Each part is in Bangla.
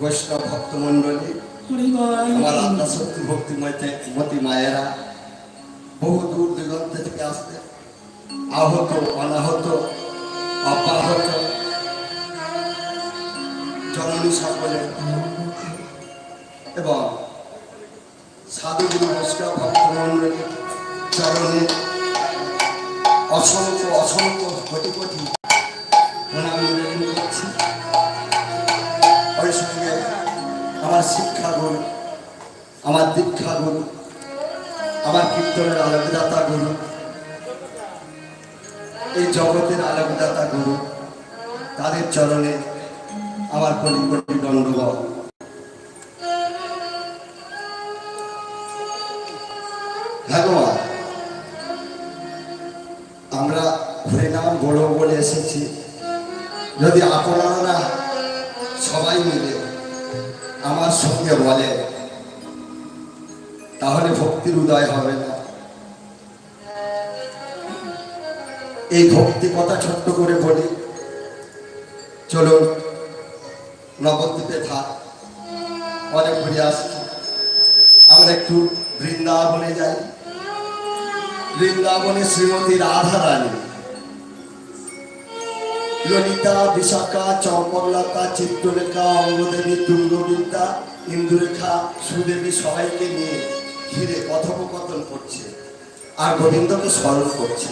বৈষ্ণব ভক্তমণ্ডলী, আমার আত্মা শক্তি ভক্তিমতী মায়েরা, বহু দূর দিগন্ত থেকে আসতে, আহত অনাহত অপাহত জননী সকলে এবং সাধুগুরু বৈষ্ণব ভক্তমণ্ডলী চরণে অসংখ্য অসংখ্য কোটি কোটি প্রণাম নিবেদন করছি। ওই সঙ্গে আমার শিক্ষাগুরু, আমার দীক্ষাগুরু, আমার কীর্তনের আলোকদাতা গুরু, এই জগতের আলোকদাতা গুরু, তাদের চরণে আমার কোটি কোটি দণ্ডবত। ভগবান, আমরা হরিনাম বড় বলে এসেছি, যদি আপনারা সবাই মিলে আমার সঙ্গে বলে তাহলে ভক্তির উদয় হবে না। এই ভক্তি কথা ছোট্ট করে বলি। চলুন, নবদ্বীপে থাক, অনেক ঘুরে আসছি, আমরা একটু বৃন্দাবনে যাই। বৃন্দাবনে শ্রীমতী রাধা রানী, ললিতা, বিশাখা, চম্পলতা, চিত্রলেখা, অঙ্গদেবী, তুঙ্গবিদ্যা, ইন্দুরেখা, সুদেবী সবাইকে নিয়ে ঘিরে কথোপকথন করছে আর গোবিন্দকে স্মরণ করছে।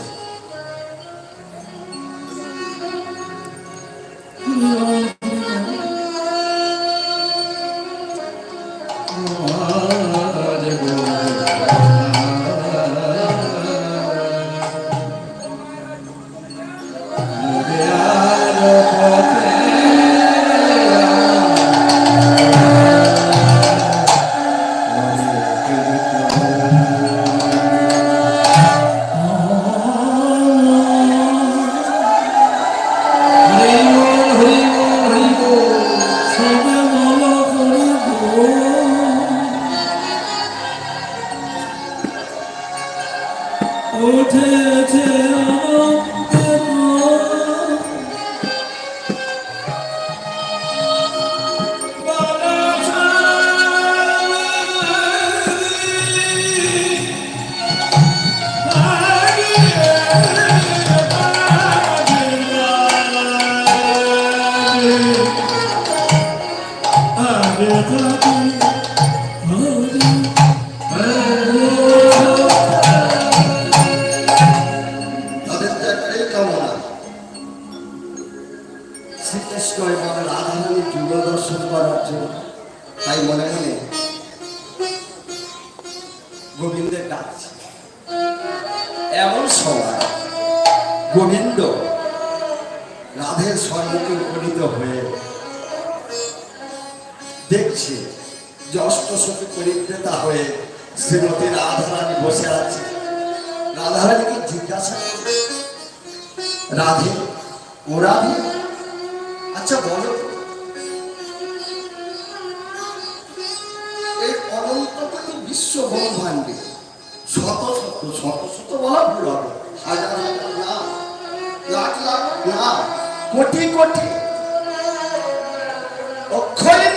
শ্রীকৃষ্ণ এবং রাধারানীর যুগ দর্শন করার জন্য তাই মনে মনে গোবিন্দের ডাকছে। এমন সময় গোবিন্দ রাধের সম্মুখে উপনীত হয়ে দেখছে যে অষ্টশতী পরিক্রেতা হয়ে শ্রীমতী রাধারানী বসে আছে। রাধারানীকে জিজ্ঞাসা করে, রাধে, ও রাধে, আচ্ছা বলো, এই অনন্তকোটি বিশ্ব ব্রহ্মাণ্ডে শত শত শত শত বলা ভুল হবে, হাজার হাজার না, লাখ লাখ না, কোটি কোটি অক্ষরে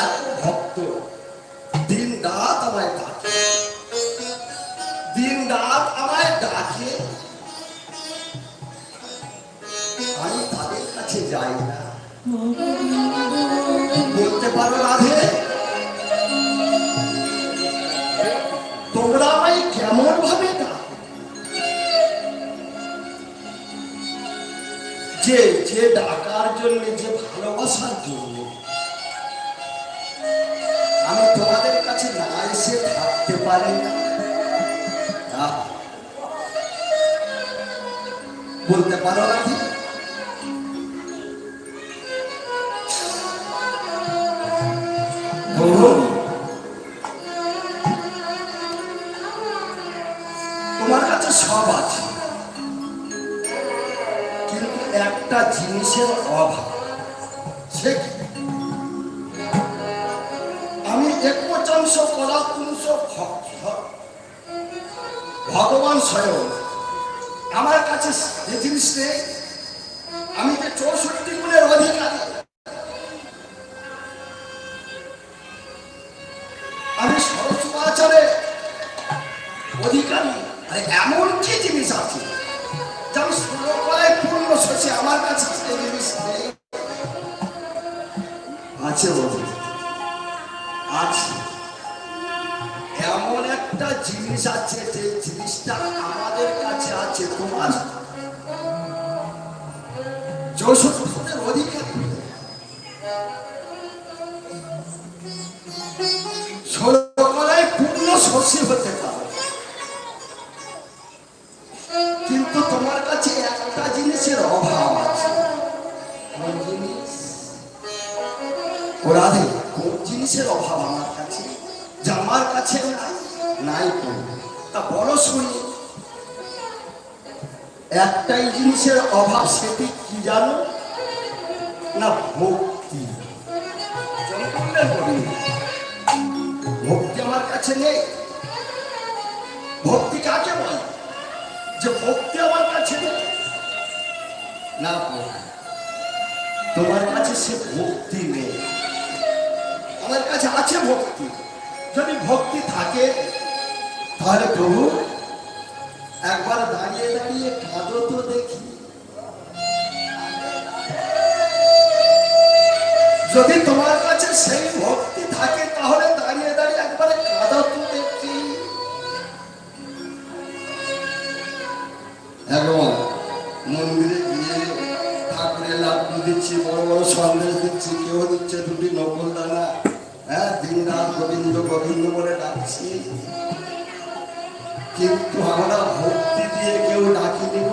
এত ভক্ত দিন রাত আমায় ডাকে, দিন রাত আমায় ডাকে, আমি তাদের কাছে যাই না। বলতে পারো রাধে, তোমরা আমায় কেমন ভাবে ডাকো? যে যে ডাকার জন্য, যে ভালোবাসার জন্য আমি তোমাদের কাছে না এসে থাকতে পারি না। বলতে পারো রাধে, তোমার কাছে সব আছে, কিন্তু একটা জিনিসের অভাব। সে আমি একবচনশ কলাকুংশ ভগবান স্বয়ং আমার কাছে যে জিনিস নেই, আমি যে 64 গুণের অধিকারী, অধিকারী। আরে এমন কি জিনিস আছে যেমন ষোলকলায় পূর্ণ শশী, আমার কাছে সেই জিনিস নেই? আছে বলুন, আছে। এমন একটা জিনিস আছে যে জিনিসটা আমাদের কাছে আছে, তোমার যৌশোধনের অধিকারী। ষোলকলায় পূর্ণ শশী হতে পারে, কিন্তু তোমার কাছে একটা জিনিসের অভাব আছে। কোন জিনিস? রাধে, কোন জিনিসের অভাব আমার কাছে, যে আমার কাছে নাই? তা বলো শুনি। একটাই জিনিসের অভাব, সেটি কি জানো? না ভক্তি। ভক্তি আমার কাছে নেই। ভক্তি কাকে বলে? যে ভক্তি আমার কাছে নেই না, তোমার কাছে সে ভক্তি নেই, আমার কাছে আছে ভক্তি। যদি ভক্তি থাকে তাহলে প্রভু একবার দাঁড়িয়ে দাঁড়িয়ে কাঁদো তো দেখি। যদি তোমার কাছে সেই ভক্তি থাকে তাহলে দাঁড়িয়ে দাঁড়িয়ে একবার কাঁদো তো দেখি। এখন মন্দিরে গিয়ে ঠাকুরের লাড্ডু দিচ্ছি, বড় বড় সন্দেশ দিচ্ছি, কেউ দিচ্ছে দুটি নকল দানা, হ্যাঁ, দিন রাত গোবিন্দ গোবিন্দ বলে ডাকছি, কিন্তু আমরা ভক্তি দিয়ে কেউ ডাকি দিব।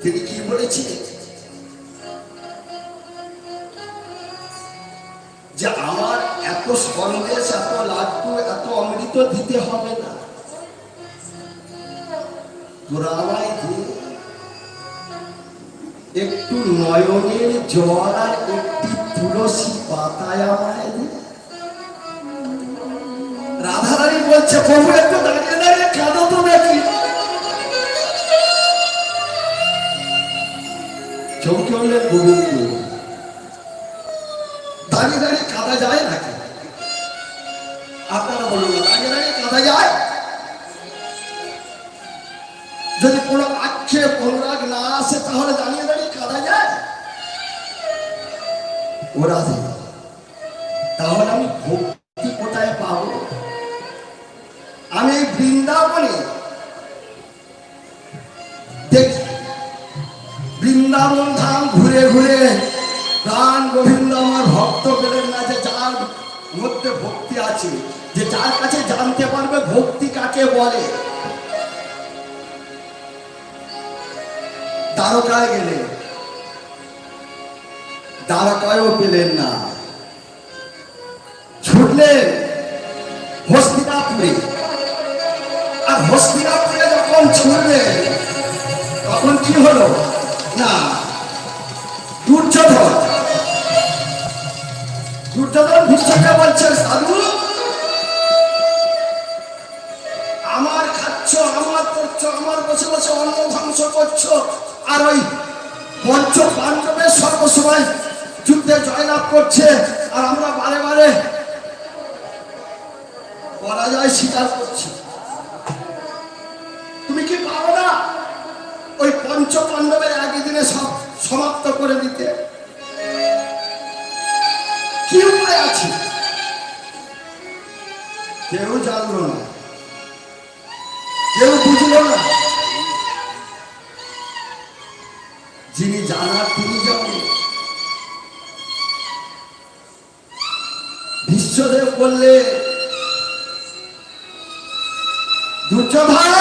তিনি কি বলেছি যে আমার এত সন্দেশ, এত লাড্ডু, এত অমৃত দিতে হবে না, তোরা আমায় দিয়ে একটু নয়নের জল আর একটি তুলসী পাতায় আমায় দিয়ে। রাধারানী বলছে প্রভু একটু দাঁড়িয়ে দাঁড়িয়ে কাঁদো তো দেখি। চমকে হলেন গোবিন্দ, দাঁড়িয়ে দাঁড়িয়ে কাঁদা যায় নাকি? আপনারা বলুন, দাঁড়িয়ে দাঁড়িয়ে কাঁদা যায়? যদি কোনো আক্ষেপ অনুরাগ না আসে তাহলে দাঁড়িয়ে দাঁড়িয়ে কাঁদা যায়? ওরা তাহলে আমি ভক্তি কোথায় পাবো? আমি বৃন্দাবনে দেখি, বৃন্দাবন ধাম ঘুরে ঘুরে প্রাণ গোবিন্দ আমার ভক্ত পেলেন না, যে যার মধ্যে ভক্তি আছে, যে যার কাছে জানতে পারবে ভক্তি কাকে বলে। দ্বারকায় গেলে দ্বারকায়ও পেলেন না, ছুটলেন হস্তিনাপুরে। আর হস্তিনাপুরে যখন ছুটলেন তখন কি হলো না, দুর্যোধন ভীষ্মকে বলছে, সাধু আমার খাচ্ছ, আমার করছো, আমার বসে বসে অন্ন ধ্বংস করছো, আর ওই পঞ্চ পাণ্ডবের সর্বসময় যুদ্ধে জয়লাভ করছে, আর আমরা বারে বারে পরাজয় স্বীকার করছি। তুমি কি পারো না ওই পঞ্চ পাণ্ডবের একই দিনে সমাপ্ত করে দিতে? কি উপায় আছে? কেউ জানলো না, কেউ বুঝলো না। যিনি জানার তিনি জানেন। বিশ্বদেব বললে, দুর্যোধন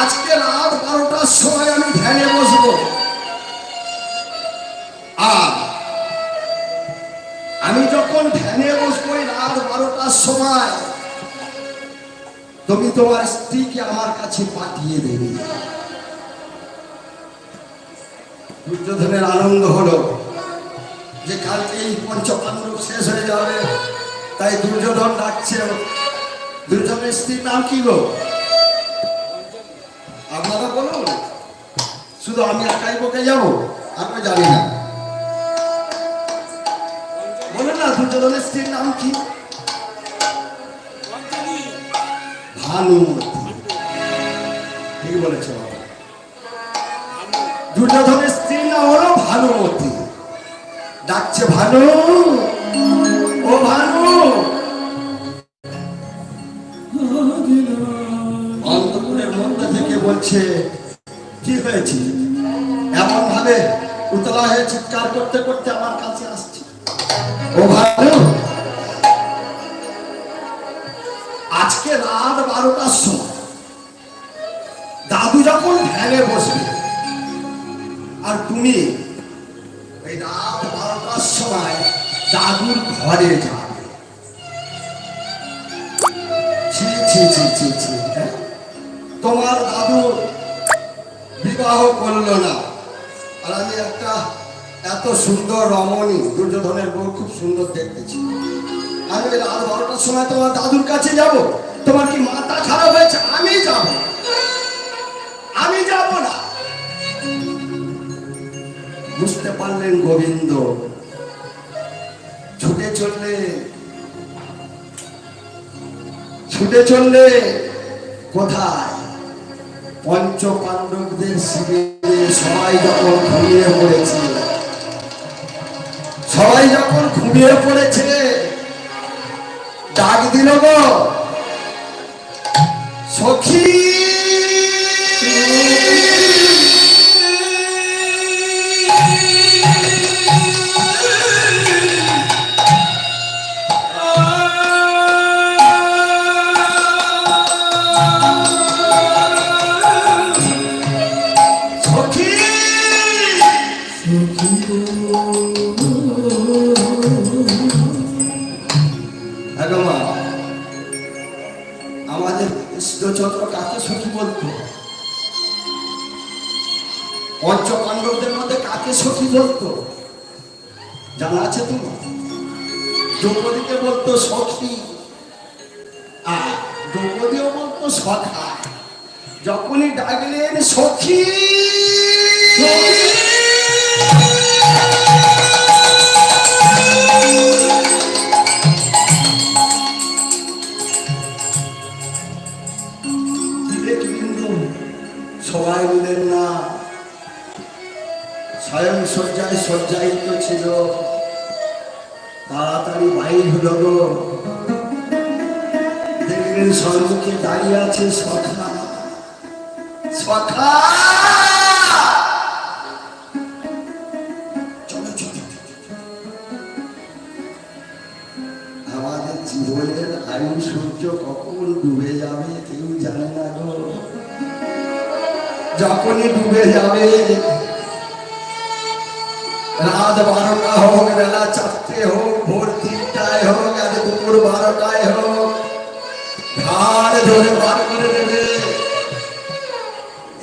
আজকে রাত 12টার সময় আমি ধ্যানে বসবো, আর আমি যখন ধ্যানে বসবো রাত 12টার সময়, তুমি তোমার স্ত্রীকে আমার কাছে পাঠিয়ে দেবে। দুর্যোধনের আনন্দ হলো যে কালকে এই পঞ্চপাণ্ডব শেষ হয়ে যাবে, তাই দুর্যোধন ডাকছে। দুর্যোধনের স্ত্রীর নাম কি গো? আপনারা বলুন, শুধু আমি একাই বকে যাবো? আমরা জানি না। দুর্যোধনের স্ত্রীর নাম কি? ভানুমতি। ঠিক বলেছে বাবা। দুর্যোধনের স্ত্রীর নাম হলো ভানুমতি। ডাকছে ভানু, ও ভানু। অন্তপুরের মধ্যে থেকে বলছে, কি হয়েছে? এমন ভাবে উতলা হয়ে চিৎকার করতে করতে আমার কাছে আসছে। ও ভানু, আজকে রাত 12টার সময় দাদু যখন ধ্যানে বসবে, আর তুমি এই রাত 12টার সময় দাদুর ঘরে যাবে। ছি ছি ছি ছি ছি, তোমার দাদু বিবাহ করলো না, আর আমি একটা এত সুন্দর রমণী, দুর্যোধনের বউ খুব সুন্দর দেখতেছি, আমি রাত 12টার সময় তোমার দাদুর কাছে যাব? তোমার কি মাথা খারাপ হয়েছে? আমি যাব, আমি যাব না। বুঝতে পারলেন গোবিন্দ, ছুটে চললে কোথায়? পঞ্চ পাণ্ডবদের শিবিরে সবাই যখন ঘুমিয়ে পড়েছে, ডাক দিল গো সখী। আমাদের কৃষ্ণচন্দ্র কাকে সখী বলতো? পঞ্চ পাণ্ডবদের মধ্যে কাকে সখী বলতো জানা আছে তোমার? দ্রৌপদীকে বলতো সখী, আর দ্রৌপদীও বলতো সখা। যখনই ডাকলেন সখী, সবাই মিলেন না, স্বয়ং সজ্জায়িত ছিল। তাড়াতাড়ি বাইর হলো গো, দেখলেন সম্মুখে দাঁড়িয়ে আছে সখা। সখা, আমাদের জীবনের আয়ু সূর্য কখন ডুবে যাবে কেউ জানে না গো। যখনই ডুবে যাবে, রাত 12টা হোক, বেলা 4টে হোক, ভোর 3টায় হোক, আর দুপুর 12টায় হোক, ঘাড় ধরে বার করে দেবে।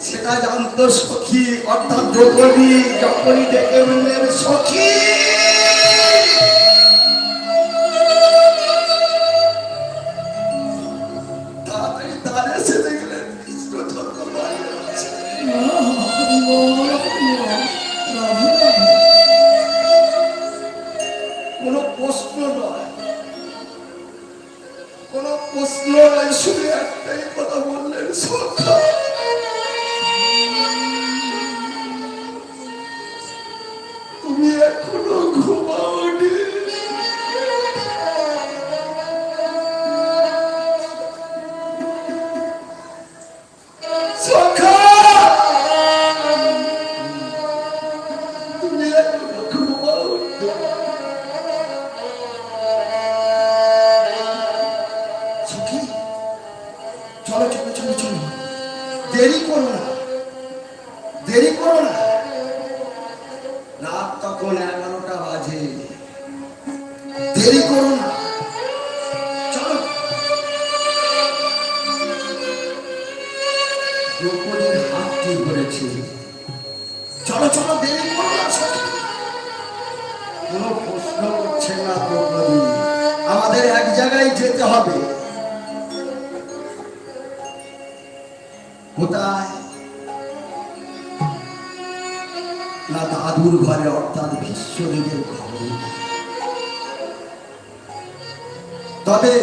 সেটা জানতো সখী, অর্থাৎ দ্রৌপদী। যখনই ডেকে বললেন সখী, তাড়াতাড়ি তার এসে দেখলেন কৃষ্ণচন্দ্র বাইরে আছে। কোনো প্রশ্ন নয়, শুধু একটাই কথা বললেন, সখা তুমি এখনো ঘুমাওনি? সখা তুমি এখনো ঘুমাওনি? সখী চলো চলো চলো চলো, দেরি করো না, দেরি করো না। রাত তখন 11টা বাজে, দেরি করো না, চলো। দ্রৌপদীর হাত ঠিক করেছে, চলো চলো, দেরি করো না। কোনো প্রশ্ন করছে না দ্রৌপদী, আমাদের এক জায়গায় যেতে হবে। কোথায়? না দাদুর ঘরে, অর্থাৎ ভীষ্মদেবের ঘরে। তবে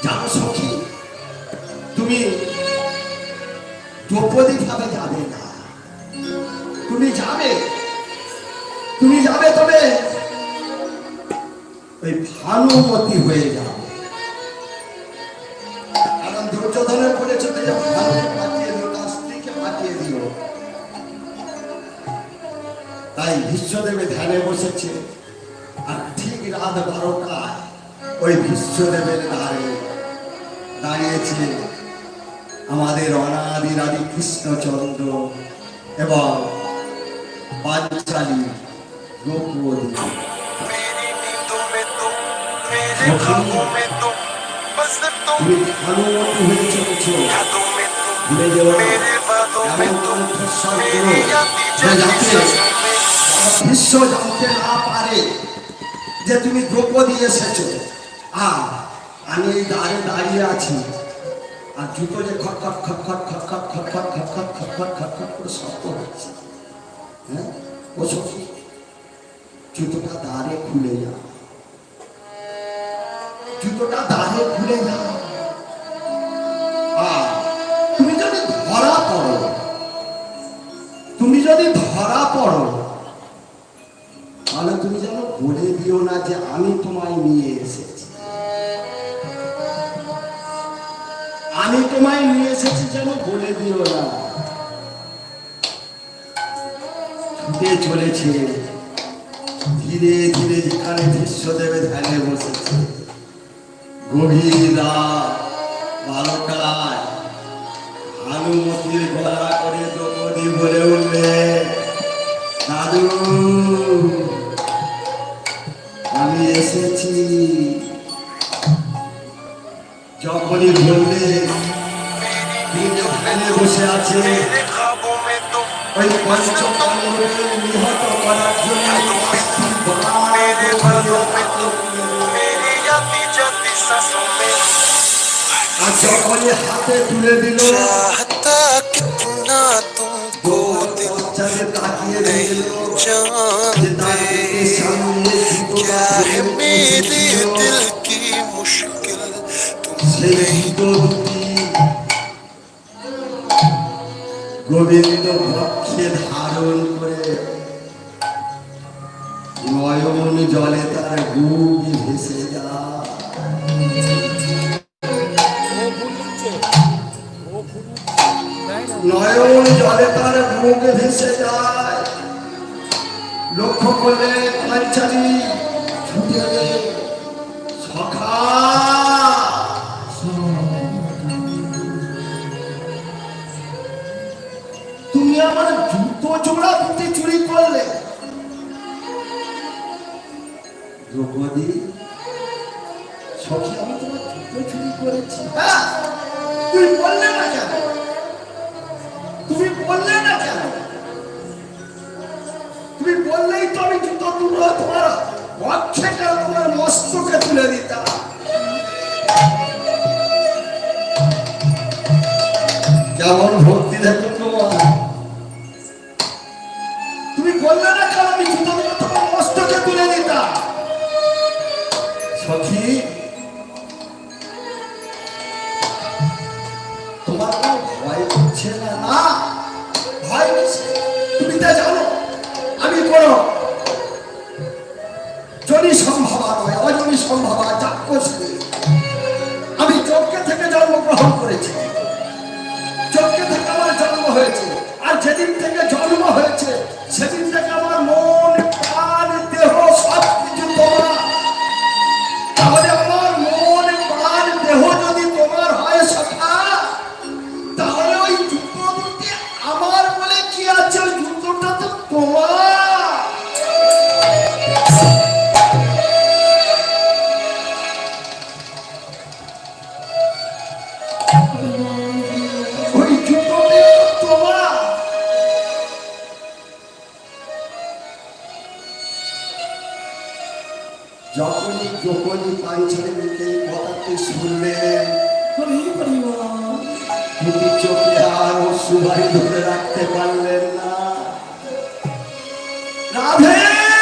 জানো সখী, তুমি দ্রৌপদী ভাবে যাবে না। তুমি যাবে, তুমি যাবে, তবে ওই ভানুমতি হয়ে যাবে। কারণ দুর্যোধনের বলেছিল যে ভানুকে পাঠিয়ে দিও, তার স্ত্রীকে পাঠিয়ে দিও। তাই বিশ্বদেবে ধ্যানে বসেছে। আর ঠিক রাত 12টায় ওই বিশ্বদেবের দ্বারে দাঁড়িয়েছে আমাদের অনাদিরাদি কৃষ্ণচন্দ্র এবং পাঞ্চালী দ্রৌপদী। তুমি ভানুমতি হয়ে চলেছ, ভুলে যেও না এমন কণ্ঠস্বর করো যে যাতে বিশ্ব জানতে না পারে যে তুমি দ্রৌপদী এসেছো। আর আমি এই দ্বারে দাঁড়িয়ে আছি, আর জুতো যে খটখট খটখট খটখট খটখট খটখট খটখট খটখট করে শব্দ হচ্ছে। হ্যাঁ, ও সখী, জুতোটা দ্বারে খুলে যাও, জুতোটা দ্বারে খুলে যাও। আর তুমি যদি ধরা পড়ো, তুমি যদি ধরা পড়ো, তাহলে তুমি যেন বলে দিও না যে আমি তোমায় নিয়ে এসেছি। আমি তোমায় নিয়ে এসেছি যেন বলে দিও না। ছুটে চলেছে ধীরে ধীরে, যেখানে বিশ্বদেবে ধ্যানে বসেছে। গভীর রাত 12টায় ভানুমতির গলা করে দ্রৌপদী বলে উঠলে, দাদু আমি এসেছি। যখনই বললে, তিনি ধ্যানে বসে আছে ওই পঞ্চপাণ্ডবকে নিহত করার জন্য। আর যখনই হাতে তুলে দিল, বাচ্চাদের তাকিয়ে দিল যে তার পেটের সামনে সেই জুতো দুটি গোবিন্দ বক্ষে ধারণ করে নয়ন জলে তার বুক ভেসে যায়। নয়ন জলে তার বুক ভেসে যায়। লক্ষ্য করলে পাঞ্চালী ছুটে গেলে, সখা তুমি আমার জুতো জোড়া দুটি চুরি করলে। দ্রৌপদী, সখী আমি তোমার জুতো চুরি করেছি। তুমি বললে না কেন? তুমি বললে না কেন? তুমি বললেই তো আমি জুতো দুটো তোমার বক্ষে কেন, তোমার মস্তকে তুলে দিতাম। কেমন ভক্তি দেখো তোমার। তুমি বললে না কেন আমি জুতো দুটো তোমার মস্তকে তুলে দিতাম। সখী, তোমার ভয় করছে না? না, ভয় করছে। তুমি তা জানো আমি কোনো জনি সম্ভাবা নয়, অজনি সম্ভাবা চাক্ষুষী। আমি যজ্ঞে থেকে জন্মগ্রহণ করেছি, যজ্ঞে থেকে আমার জন্ম হয়েছে। আর যেদিন থেকে জন্ম হয়েছে সেদিন থেকে আমার মন, প্রাণ, দেহ সব কিছু তোমার। তাহলে আমার মন, প্রাণ, দেহ যদি তোমার হয় সখা, তাহলে ওই জুতো দুটি আমার বলে কি আছে? ওই জুতোটা তো তোমার। ওই জুতোটি তোমার। যখনই যখনই পাঞ্চালীকে এই কথাটি শুনলেন, দুটি চোখে আর অশ্রুবারি ধরে রাখতে পারলেন না। রাধে রাধে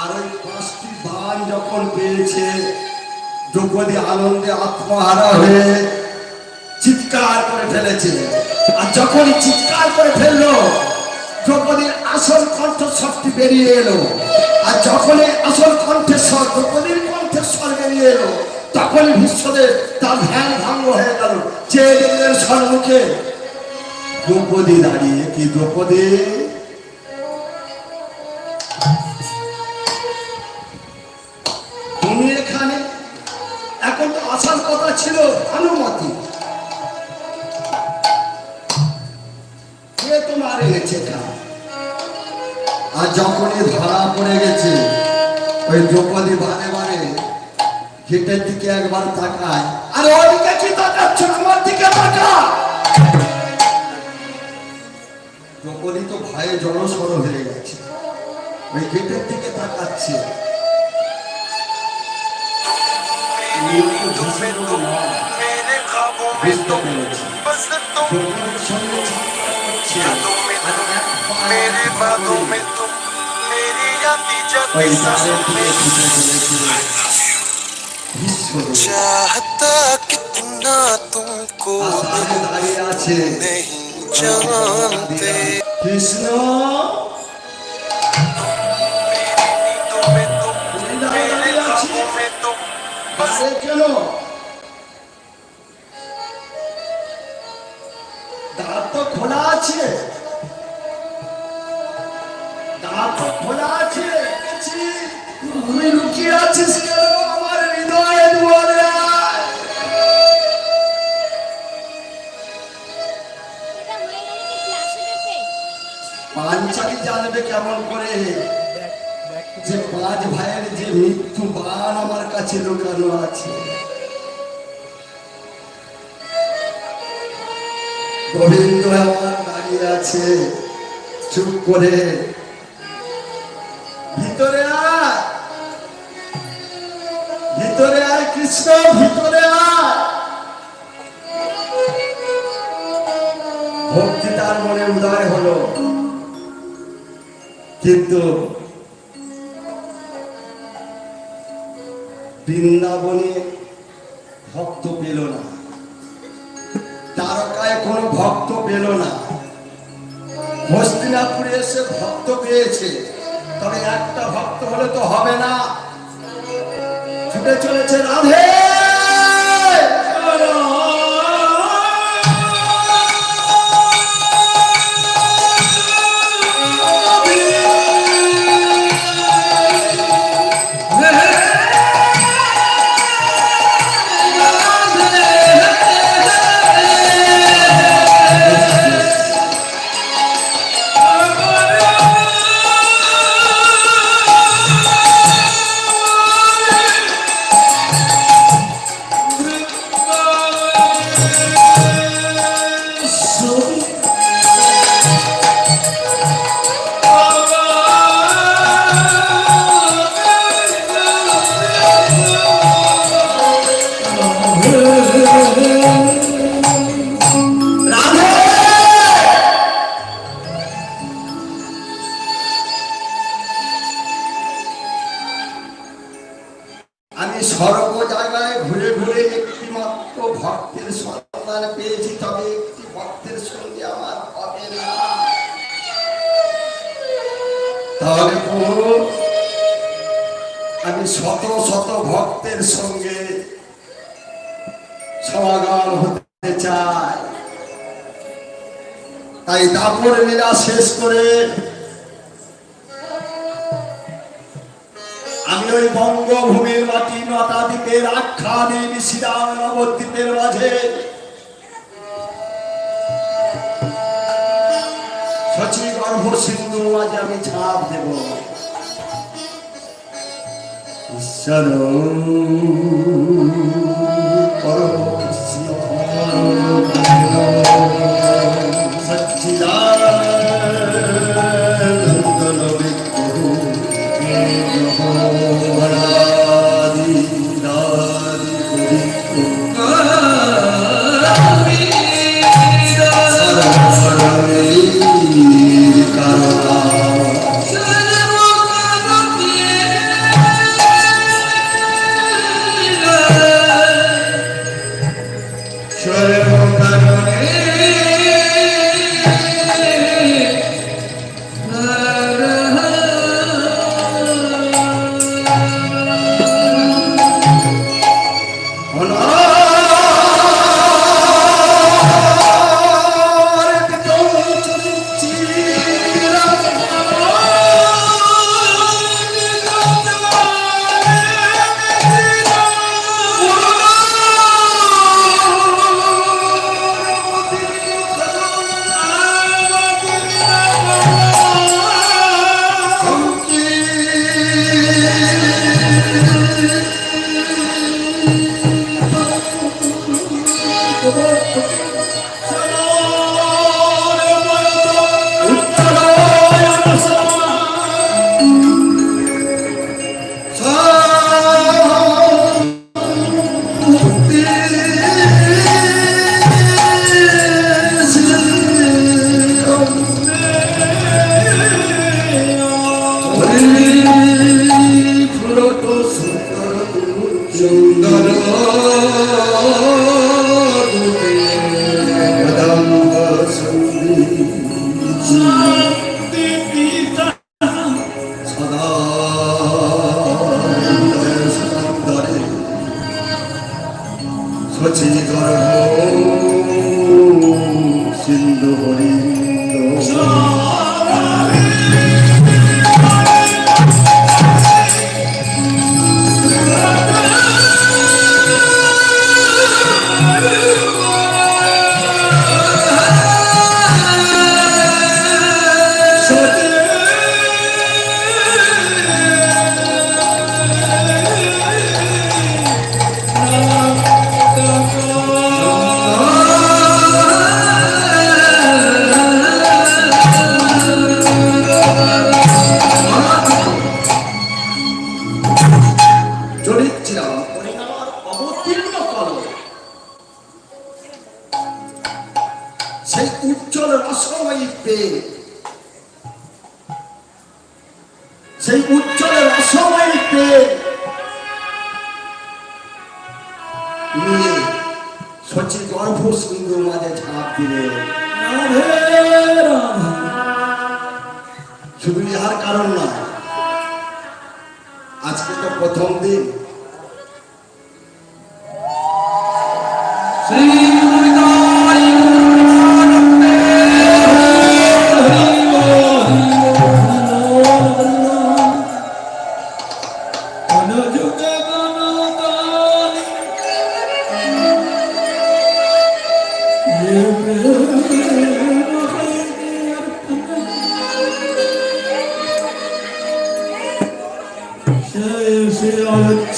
আর ওই 5টি বাণ যখন পেয়েছে, দ্রৌপদী আনন্দে আত্মহারা হয়ে চিৎকার করে ফেলেছে। আর যখনই চিৎকার করে ফেললো, দ্রৌপদীর আসল কণ্ঠস্বরটি বেরিয়ে এলো। আর যখনই আসল কণ্ঠস্বর, দ্রৌপদীর কণ্ঠস্বর বেরিয়ে এলো, তখনই ভীষ্মদেব তার ধ্যান ভঙ্গ হয়ে গেল। যে দেখলেন সম্মুখে দ্রৌপদী দাঁড়িয়ে। কি দ্রৌপদী? তুমি এখানে? এখন তো আসার কথা ছিল ভানুমতি। কে তোমার এনেছে এখানে? আর যখনই ধরা পড়ে গেছে, ওই দ্রৌপদী বারে বারে গেটের দিকে একবার তাকায়। আর ওদিকে কি তাকাচ্ছ? আমার দিকে তাকা। দ্রৌপদী তো ভয়ে জড়সড় হয়ে গেছে, ওই গেটের দিকে তাকাচ্ছে। चाहता कितना तुमको नहीं जानते কৃষ্ণ কেন? দাঁত তো খোলা আছে, দাঁত তো খোলা আছে। তুই লুকিয়ে আছিস কেন আমার হৃদয়ে দুয়ারে? পাঞ্চালি জানবে কেমন করে যে 5 ভাইয়ের যে মৃত্যু বাণ আমার কাছে লুকানো আছে? গোবিন্দ আমার দাঁড়িয়ে আছে চুপ করে। ভিতরে আয়, ভিতরে আয় কৃষ্ণ, ভিতরে আয়। ভক্তি তার মনে উদয় হলো, কিন্তু বৃন্দাবনে ভক্ত পেল না, তারকায় কোনো ভক্ত পেল না। হস্তিনাপুরে এসে ভক্ত পেয়েছে, তবে একটা ভক্ত হলে তো হবে না। ছুটে চলেছে রাধে। আমি সর্ব জায়গায় ঘুরে ঘুরে একটি মাত্র ভক্তের সন্ধান পেয়েছি, তবে একটি ভক্তের সঙ্গে আমার হবে না। তাহলে আমি শত শত ভক্তের সঙ্গে সমাগম হতে চাই। তাই দাপর লীলা শেষ করে আমি ওই বঙ্গভূমির মাটি নটাদ্বীপের আখ্যানে শ্রীরাম নবদ্বীপের মাঝে শচী গর্ভ সিন্ধু মাঝে আমি ছাপ দেব। ঈশ্বর পরম কৃষ্ণ সচ্চিদানন্দ বিগ্রহ ফুলত সুন্দর রূপে কদম্ব সঙ্গীত সদা সুন্দরে সচিত সিন্ধু হরিন্দ সেই উজ্জ্বল রসময়ী পেয়ে সেই উজ্জ্বল রসময়ী পেয়ে নিয়ে সচি গর্ভ সিন্ধু মাঝে ঝাঁপ দিলে শুধু ইহার কারণ নয়, আজকে তো প্রথম দিন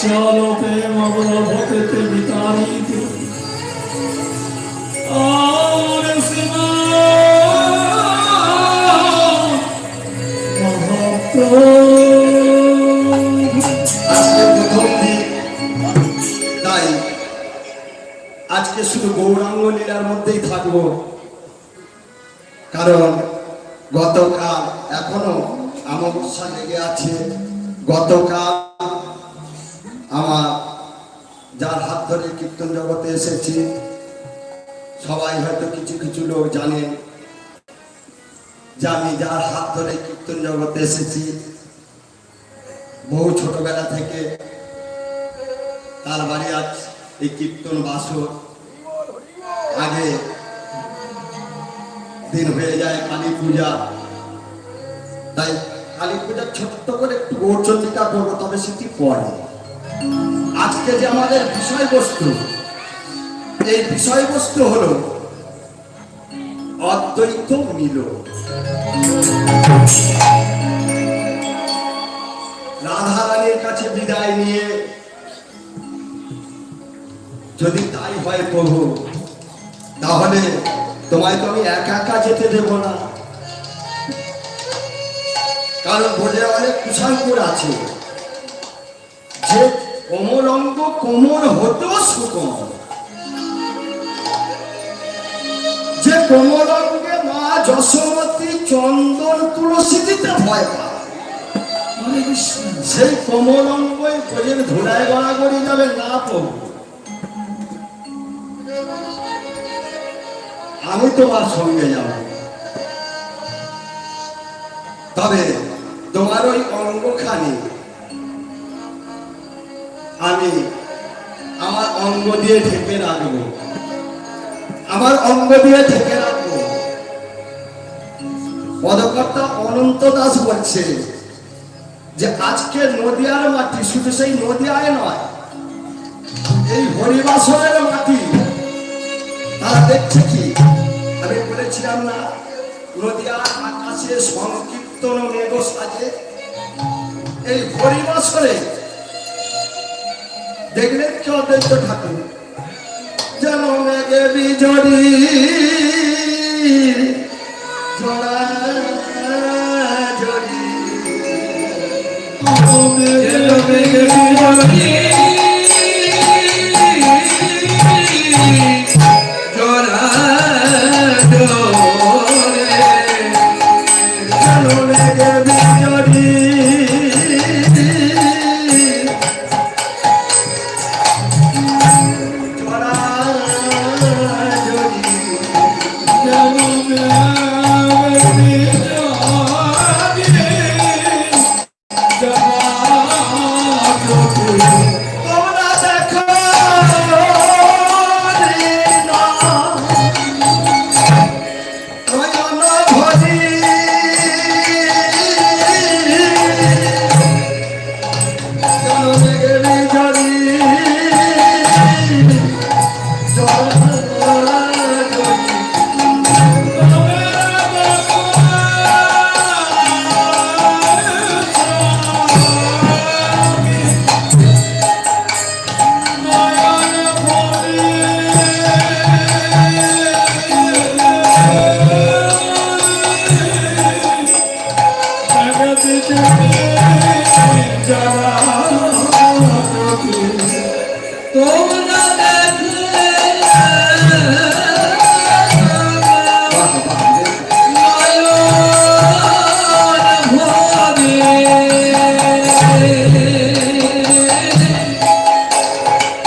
চালকে মগ্ন ভক্তে বিতাড়িত আর সীমা মহাপ্রভু আজকে প্রথম দিন, তাই আজকে শুধু গৌরাঙ্গ লীলার মধ্যেই থাকবো। কারণ গতকাল এখনো অমাবস্যা লেগে আছে। গতকাল আমার যার হাত ধরে কীর্তন জগতে এসেছি, সবাই হয়তো কিছু কিছু লোক জানেন যে আমি যার হাত ধরে কীর্তন জগতে এসেছি, বহু ছোটবেলা থেকে তার বাড়ি আজ এই কীর্তন বাসর। আগে দিন হয়ে যায় কালী পূজা, তাই কালী পূজার ছোট্ট করে একটু গৌরচন্দ্রিকা করবো, তবে সেটি পরে। আজকে যে আমাদের বিষয়বস্তু, এই বিষয়বস্তু হলো অদ্বৈত মিলন। রাধারানীর কাছে বিদায় নিয়ে যদি তাই হয় প্রভু, তাহলে তোমায় তো আমি একা একা যেতে দেব না। কারণ বলে অনেক কুশাঙ্কুর আছে যে কোমল অঙ্গ কোমল হতেও সুকোমল, যে কোমল অঙ্গে মা যশোমতী চন্দন তুলসী দিতে ভয় পায়, সেই কোমল অঙ্গই বোঝেন ধুলায় গড়াগড়ি যাবে না প্রভু। আমি তোমার সঙ্গে যাব, তবে তোমার ওই অঙ্গখানি আমি আমার অঙ্গ দিয়ে ঢেকে রাখবো, আমার অঙ্গ দিয়ে ঢেকে রাখবো। পদকর্তা অনন্ত দাস বলছে যে আজকে নদিয়ার মাটি শুধু সেই নদিয়ায় নয়, এই হরিবাসরের মাটি। তারা দেখছে কি, আমি বলেছিলাম না নদিয়ার আকাশে সংকীর্তন মেঘ সাজে, এই হরিবাসরে দেখলেন কি অদ্বৈত ঠাকুর যেন মেঘে বিজড়ি জড়া জড়ি মেঘে বিজড়ি জড়া জড়ে যেন মেঘে বিজড়ি তোমরা দেখলে বাহ, বাহ, বেশ। নয়ন ভরে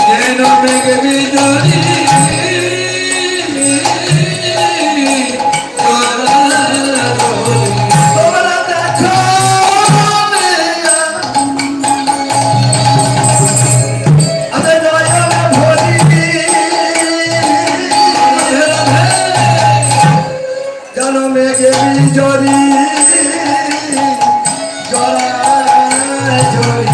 যেন মেঘ বিজলি তোমরা দেখো মেয়া, আমি নয়নে ভরি, যেন মেঘে বিজরি জড়াজড়ি।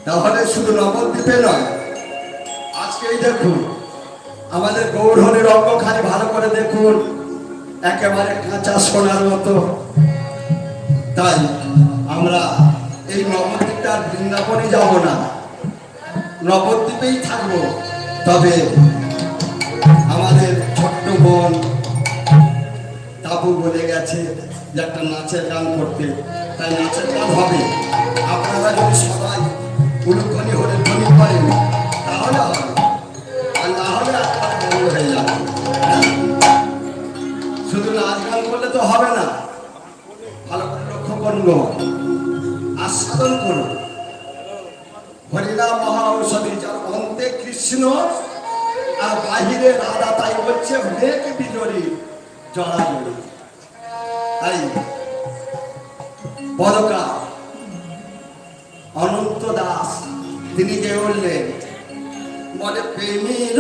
তাহলে শুধু নবদ্বীপে নয়, আজকেই দেখুন আমাদের গৌরহরির অঙ্গখানি ভালো করে দেখুন, একেবারে কাঁচা সোনার মতো। তাই আমরা এই নবদ্বীপটার বৃন্দাবনে যাব না, নবদ্বীপেই থাকবো। তবে আমাদের ছোট্ট বোন তাপু বলে গেছে যে একটা নাচের গান করতে, তাই নাচের গান হবে। আপনারা যদি সবাই উলুধ্বনি হলে ধ্বনি করেন তাহলে হবে, আর না হলে আপনারা বন্ধ হয়ে যাবে। শুধু নাচ গান করলে তো হবে না, ভালো করে লক্ষ্য করুন, আস্বাদন করুন। হরিনাম মহা ঔষধি, যার অন্তে কৃষ্ণ আর বাহিরে রাধা, তাই বলছে মেঘ বিজরি জড়াজড়ি। তাই বদকা অনন্ত দাস তিনি যে বললেন, বলে প্রেমীর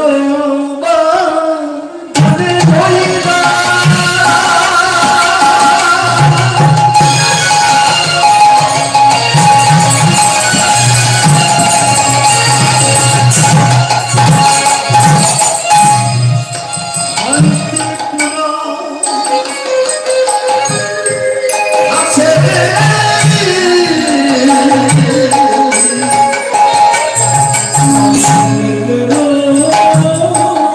বাঁধনে ধইরা Oh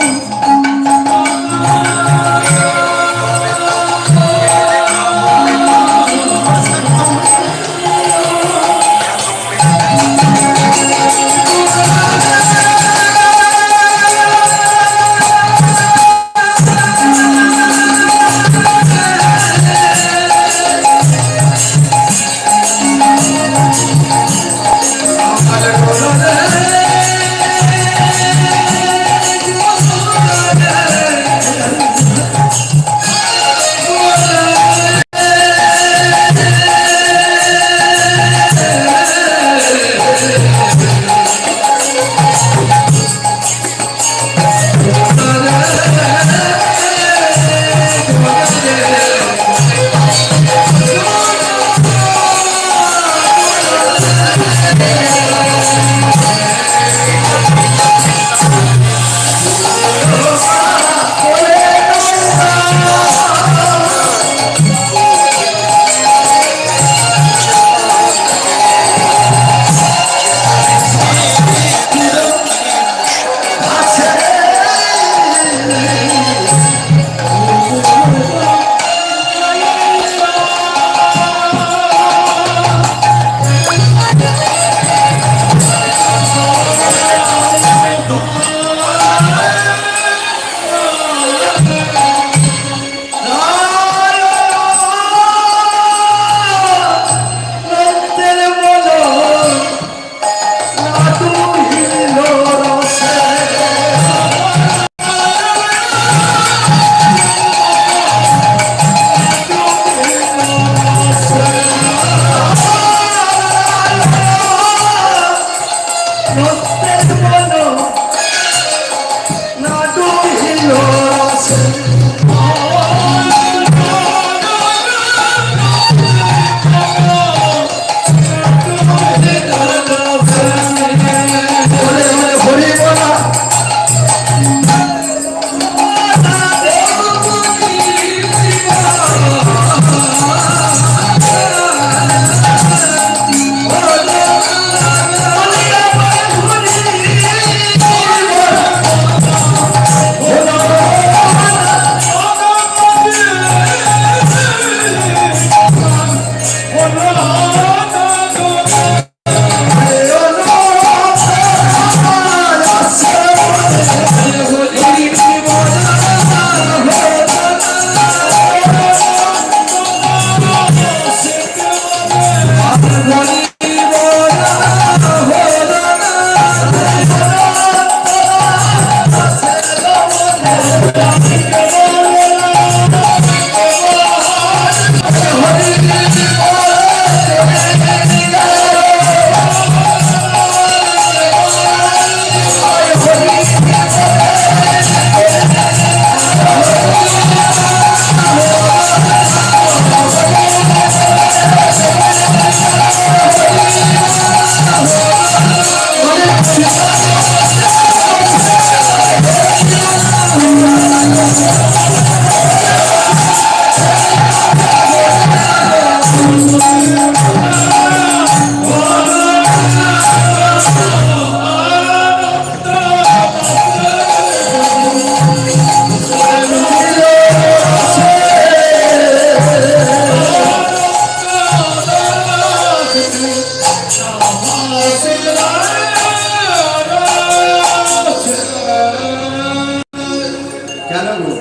কেন গো?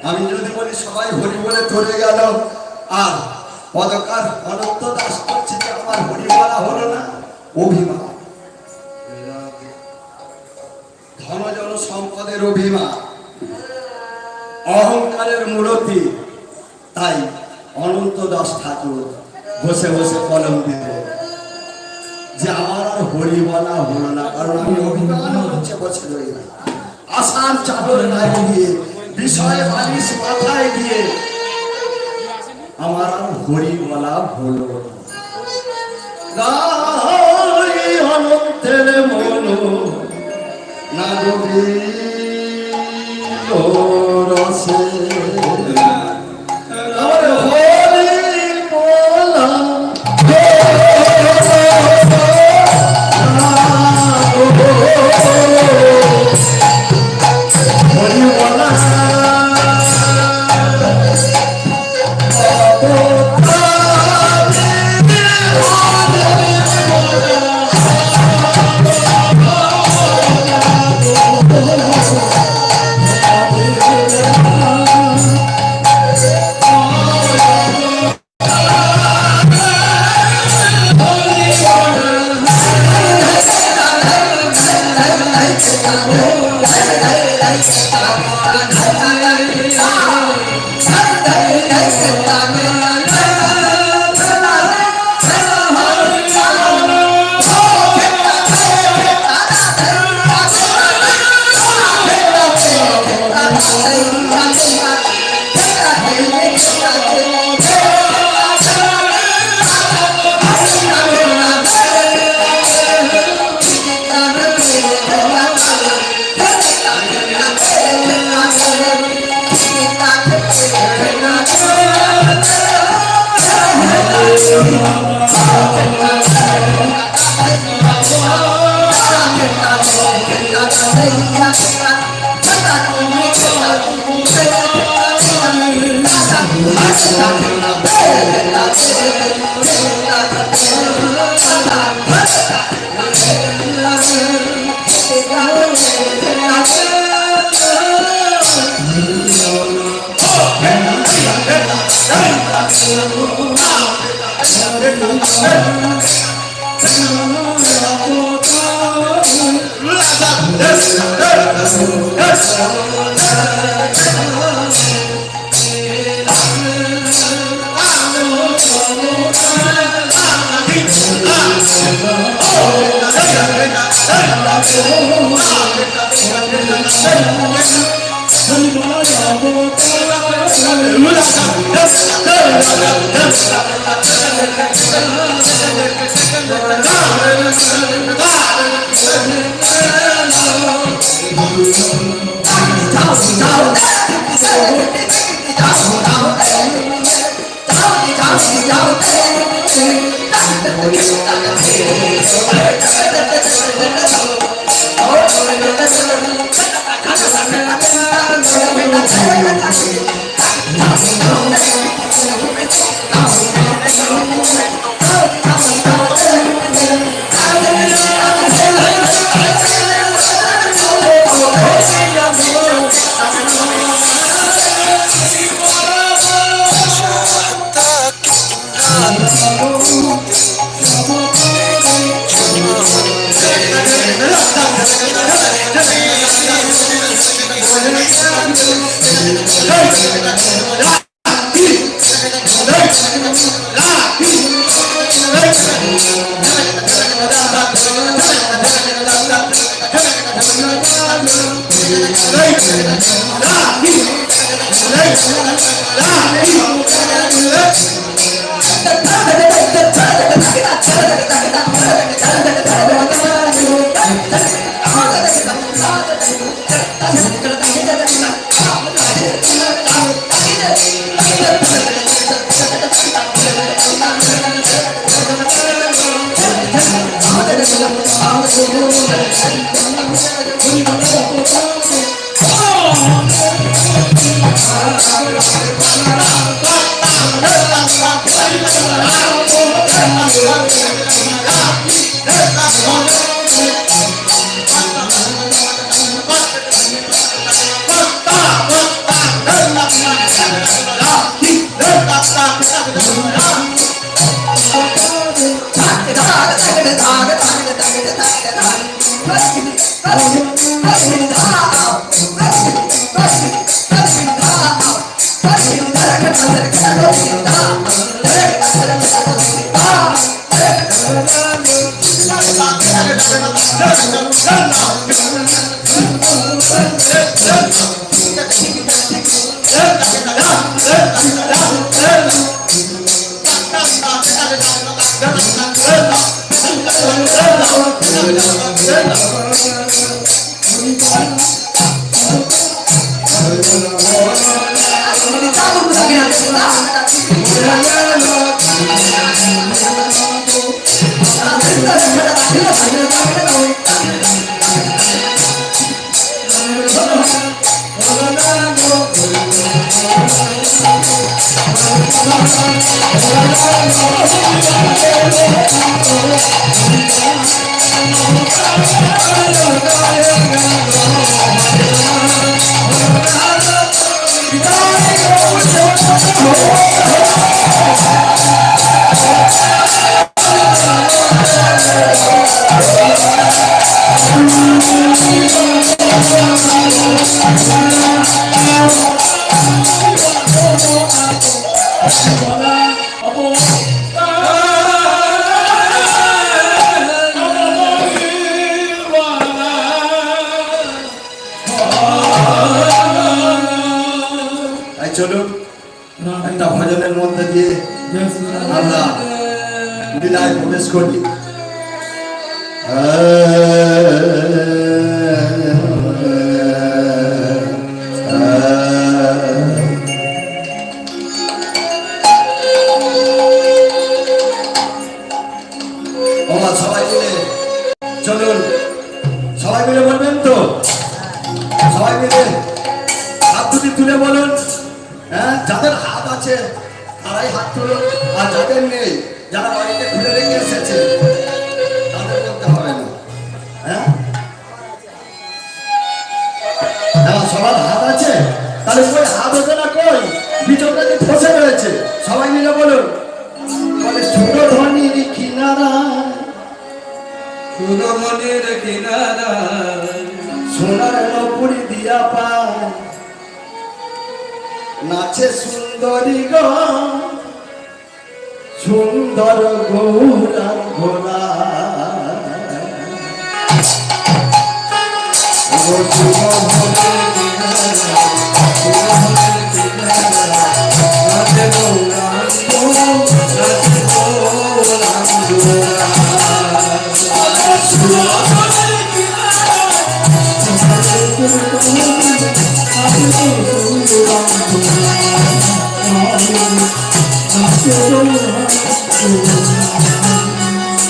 আমি যদি বলি সবাই হরি বলে ধরে গেল, আর পদকার অনন্ত দাস করছে যে আমার হরি বলা হলো না, অভিমান, ধনজন সম্পদের অভিমান, অহংকারের মূরতি। তাই অনন্ত দাস ঠাকুর বসে বসে কলম দিল যে আমার আর হরি বলা হলো না, কারণ আমি অভিমান হচ্ছে বসে রইলাম। আসার চাদর গায়ে দিয়ে, বিষয় বালিশ মাথায় দিয়ে আমার আর হরি বলা হলো না। অনন্তের মন না রসে আমার হরি বলা হরি বলা Hare चाहता कितना तुमको চলুন একটা ভজনের মধ্যে দিয়ে আমরা বিদায় প্রবেশ করি। সবাই মিলে চলুন, সবাই মিলে বলবেন তো, সবাই মিলে হাত দুটি তুলে বলুন। হ্যাঁ, যাদের হাত আছে তারাই হাত তুলুন, আর যাদের নেই, যারা বাড়িতে খুলে রেখে এসেছে তাদের করতে হবে না। হ্যাঁ, সবার হাত আছে, তাহলে কই হাত হতে না, কই বিচকটাকে ফসে রয়েছে। সবাই মিলে বলুন, বলে সুরধনির কিনারা, সুরমণির কিনারা সোনার নপুরি দিয়া পায়, নাচে সুন্দরী গো সুন্দর গৌরাঙ্গনা। সুরধনির কিনারা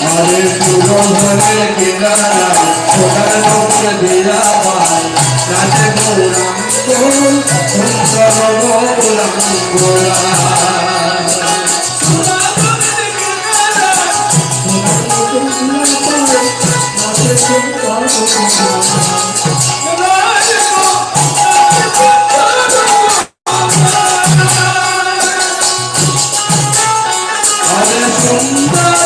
আরে সুরভরে কিনারা সোনার নৌকে দিয়া পায় নাচে গৌরাঙ্গ সুন্দর গৌরাঙ্গ আরে সুন্দর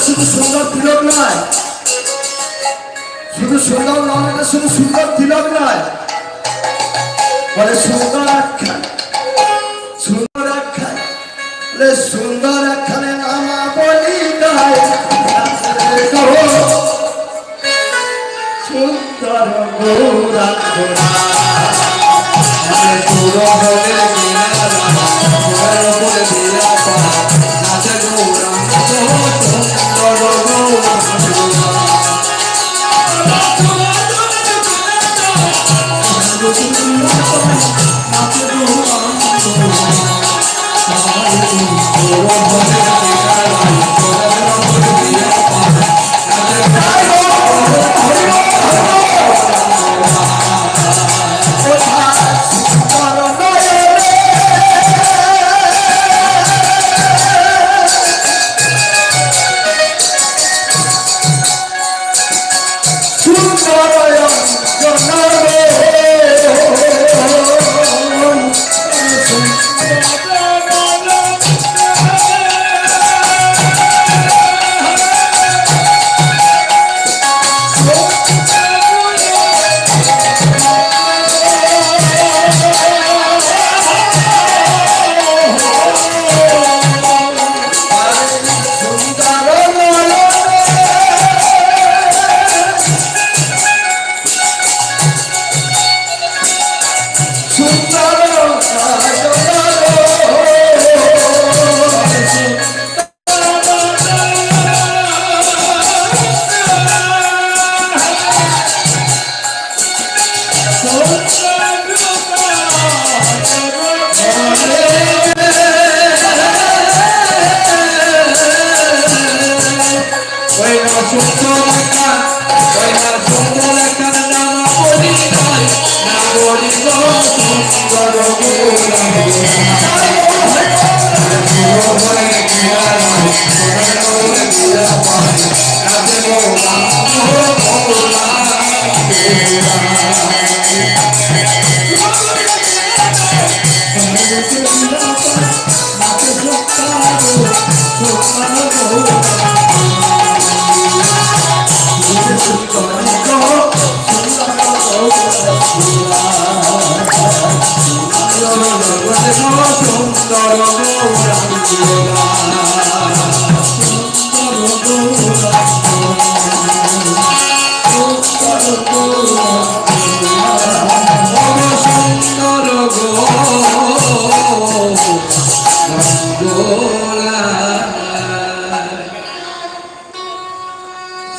শুধু সুন্দর তিলক নয়, শুধু সুন্দর রঙটা শুধু সুন্দর তিলক নয়, বলে সুন্দর আখ্যান, সুন্দর আখ্যান, বলে সুন্দর আখ্যানে নামা বলি গায় সুন্দর গৌরাঙ্গ সুরভরে কিনারা সোনার নৌকে দিয়া পায় নাচে গৌরাঙ্গ সুন্দর গৌরাঙ্গ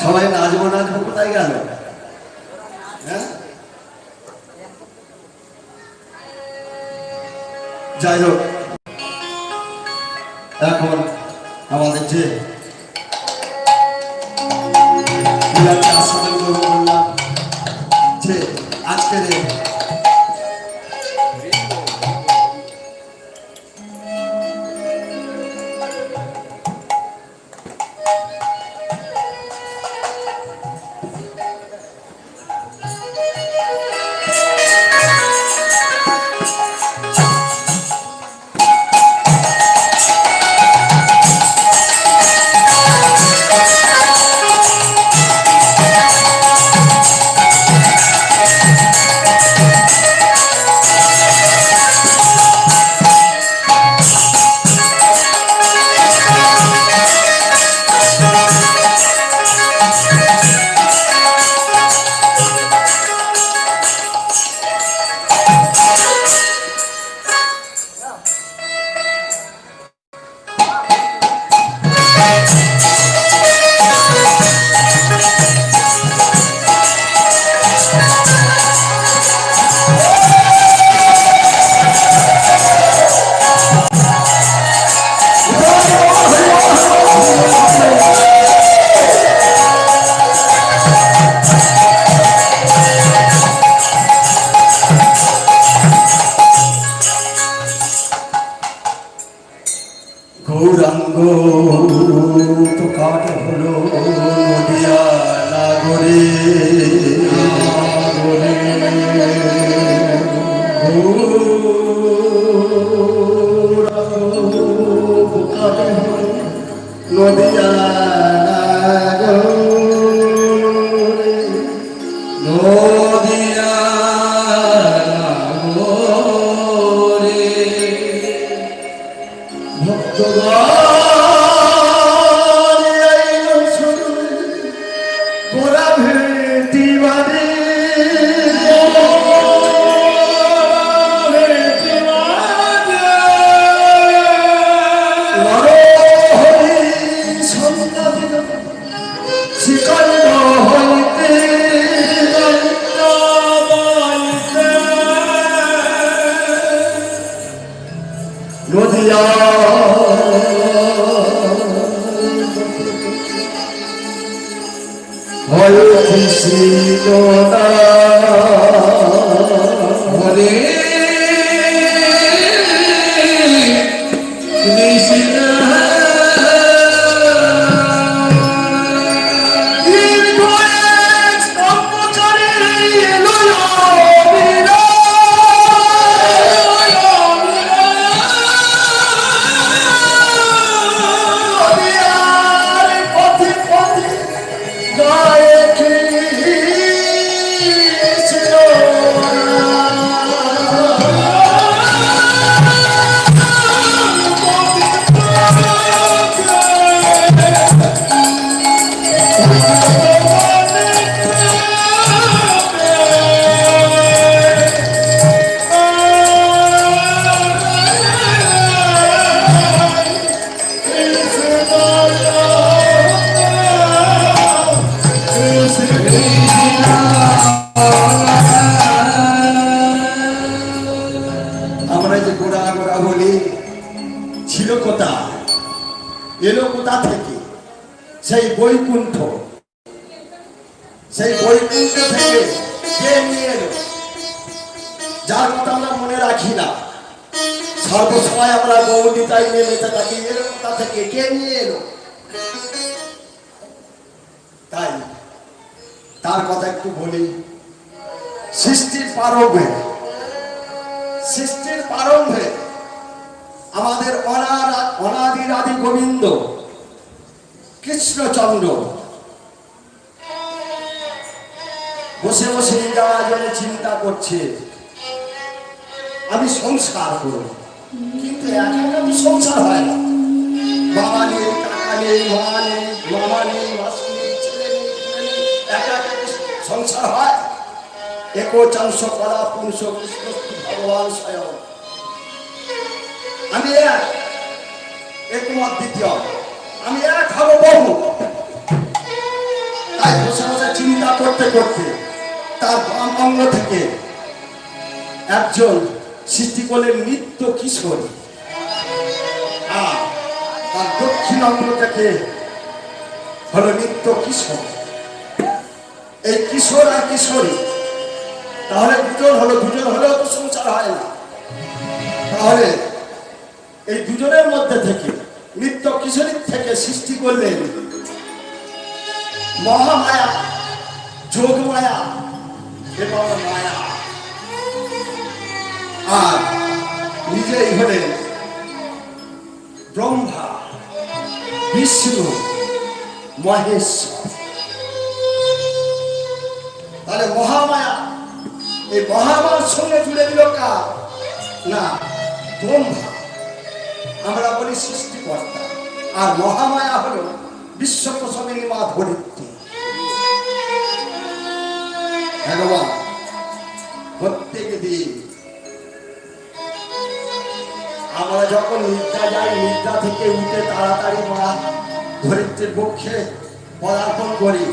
সবাই নাচবো নাচবো কোথায় গেল? হ্যাঁ, যাই হোক, এখন আমাদের যে আস্বাদন গ্রহণ করলাম যে আজকের শ্রীখণ্ড হইতে নদিয়া হইছিল না হরে কৃষ্ণ আমরা যে গোড়া গোড়া বলি ছিল কোথা, এলো কোথা থেকে? সেই বৈকুণ্ঠ, সেই বৈকুণ্ঠ থেকে কে নিয়ে এলো? যার কথা আমরা মনে রাখি না, সর্বসময় আমরা গৌরীতাই নিয়ে বেঁচে থাকি। এলো কোথা থেকে, কে নিয়ে এলো? তাই তার কথা একটু বলি। সৃষ্টির প্রারম্ভে, সৃষ্টির প্রারম্ভে আমাদের অনাদির আদি গোবিন্দ কৃষ্ণচন্দ্র বসে বসে যাওয়ার জন্য চিন্তা করছে, আমি সংসার করব। কিন্তু একা একা তো সংসার হয় না। বাবা নেই, কাকা নেই, মা নেই, মামা নেই, মাসি নেই, ছেলে নেই, একা একা সংসার হয়? একচাংশ কলা পুংস কৃষ্ণ ভগবান স্বয়ং। আমি এক, একমত দ্বিতীয়, আমি এক হব বহু। তাই বসে বসে চিন্তা করতে করতে তার বাম অঙ্গ থেকে একজন সৃষ্টি করলেন নিত্য কিশোরী, আর তার দক্ষিণ অঙ্গ থেকে হলো নিত্য কিশোর। এই কিশোর আর কিশোরী তাহলে দুজন হলো, দুজন হলেও তো সংসার হয় না। তাহলে এই দুজনের মধ্যে থেকে নিত্য কিশোরীর থেকে সৃষ্টি করলেন মহামায়া, যোগমায়া এবং মায়া। আর নিজেই হলেন ব্রহ্মা, বিষ্ণু, মহেশ্বর। তাহলে মহামায়া, এই মহামায়ার সঙ্গে জুড়ে দিল কার? না, ব্রহ্মা। আমরা বলি সৃষ্টিকর্তা, আর মহামায়া হলো বিশ্বপ্রসবিনী মা ধরিত্রী। ভগবান প্রত্যেক দিন আমরা যখন নিদ্রা যাই, নিদ্রা থেকে উঠে তাড়াতাড়ি মা ধরিত্রীর পক্ষে পদার্পণ করি।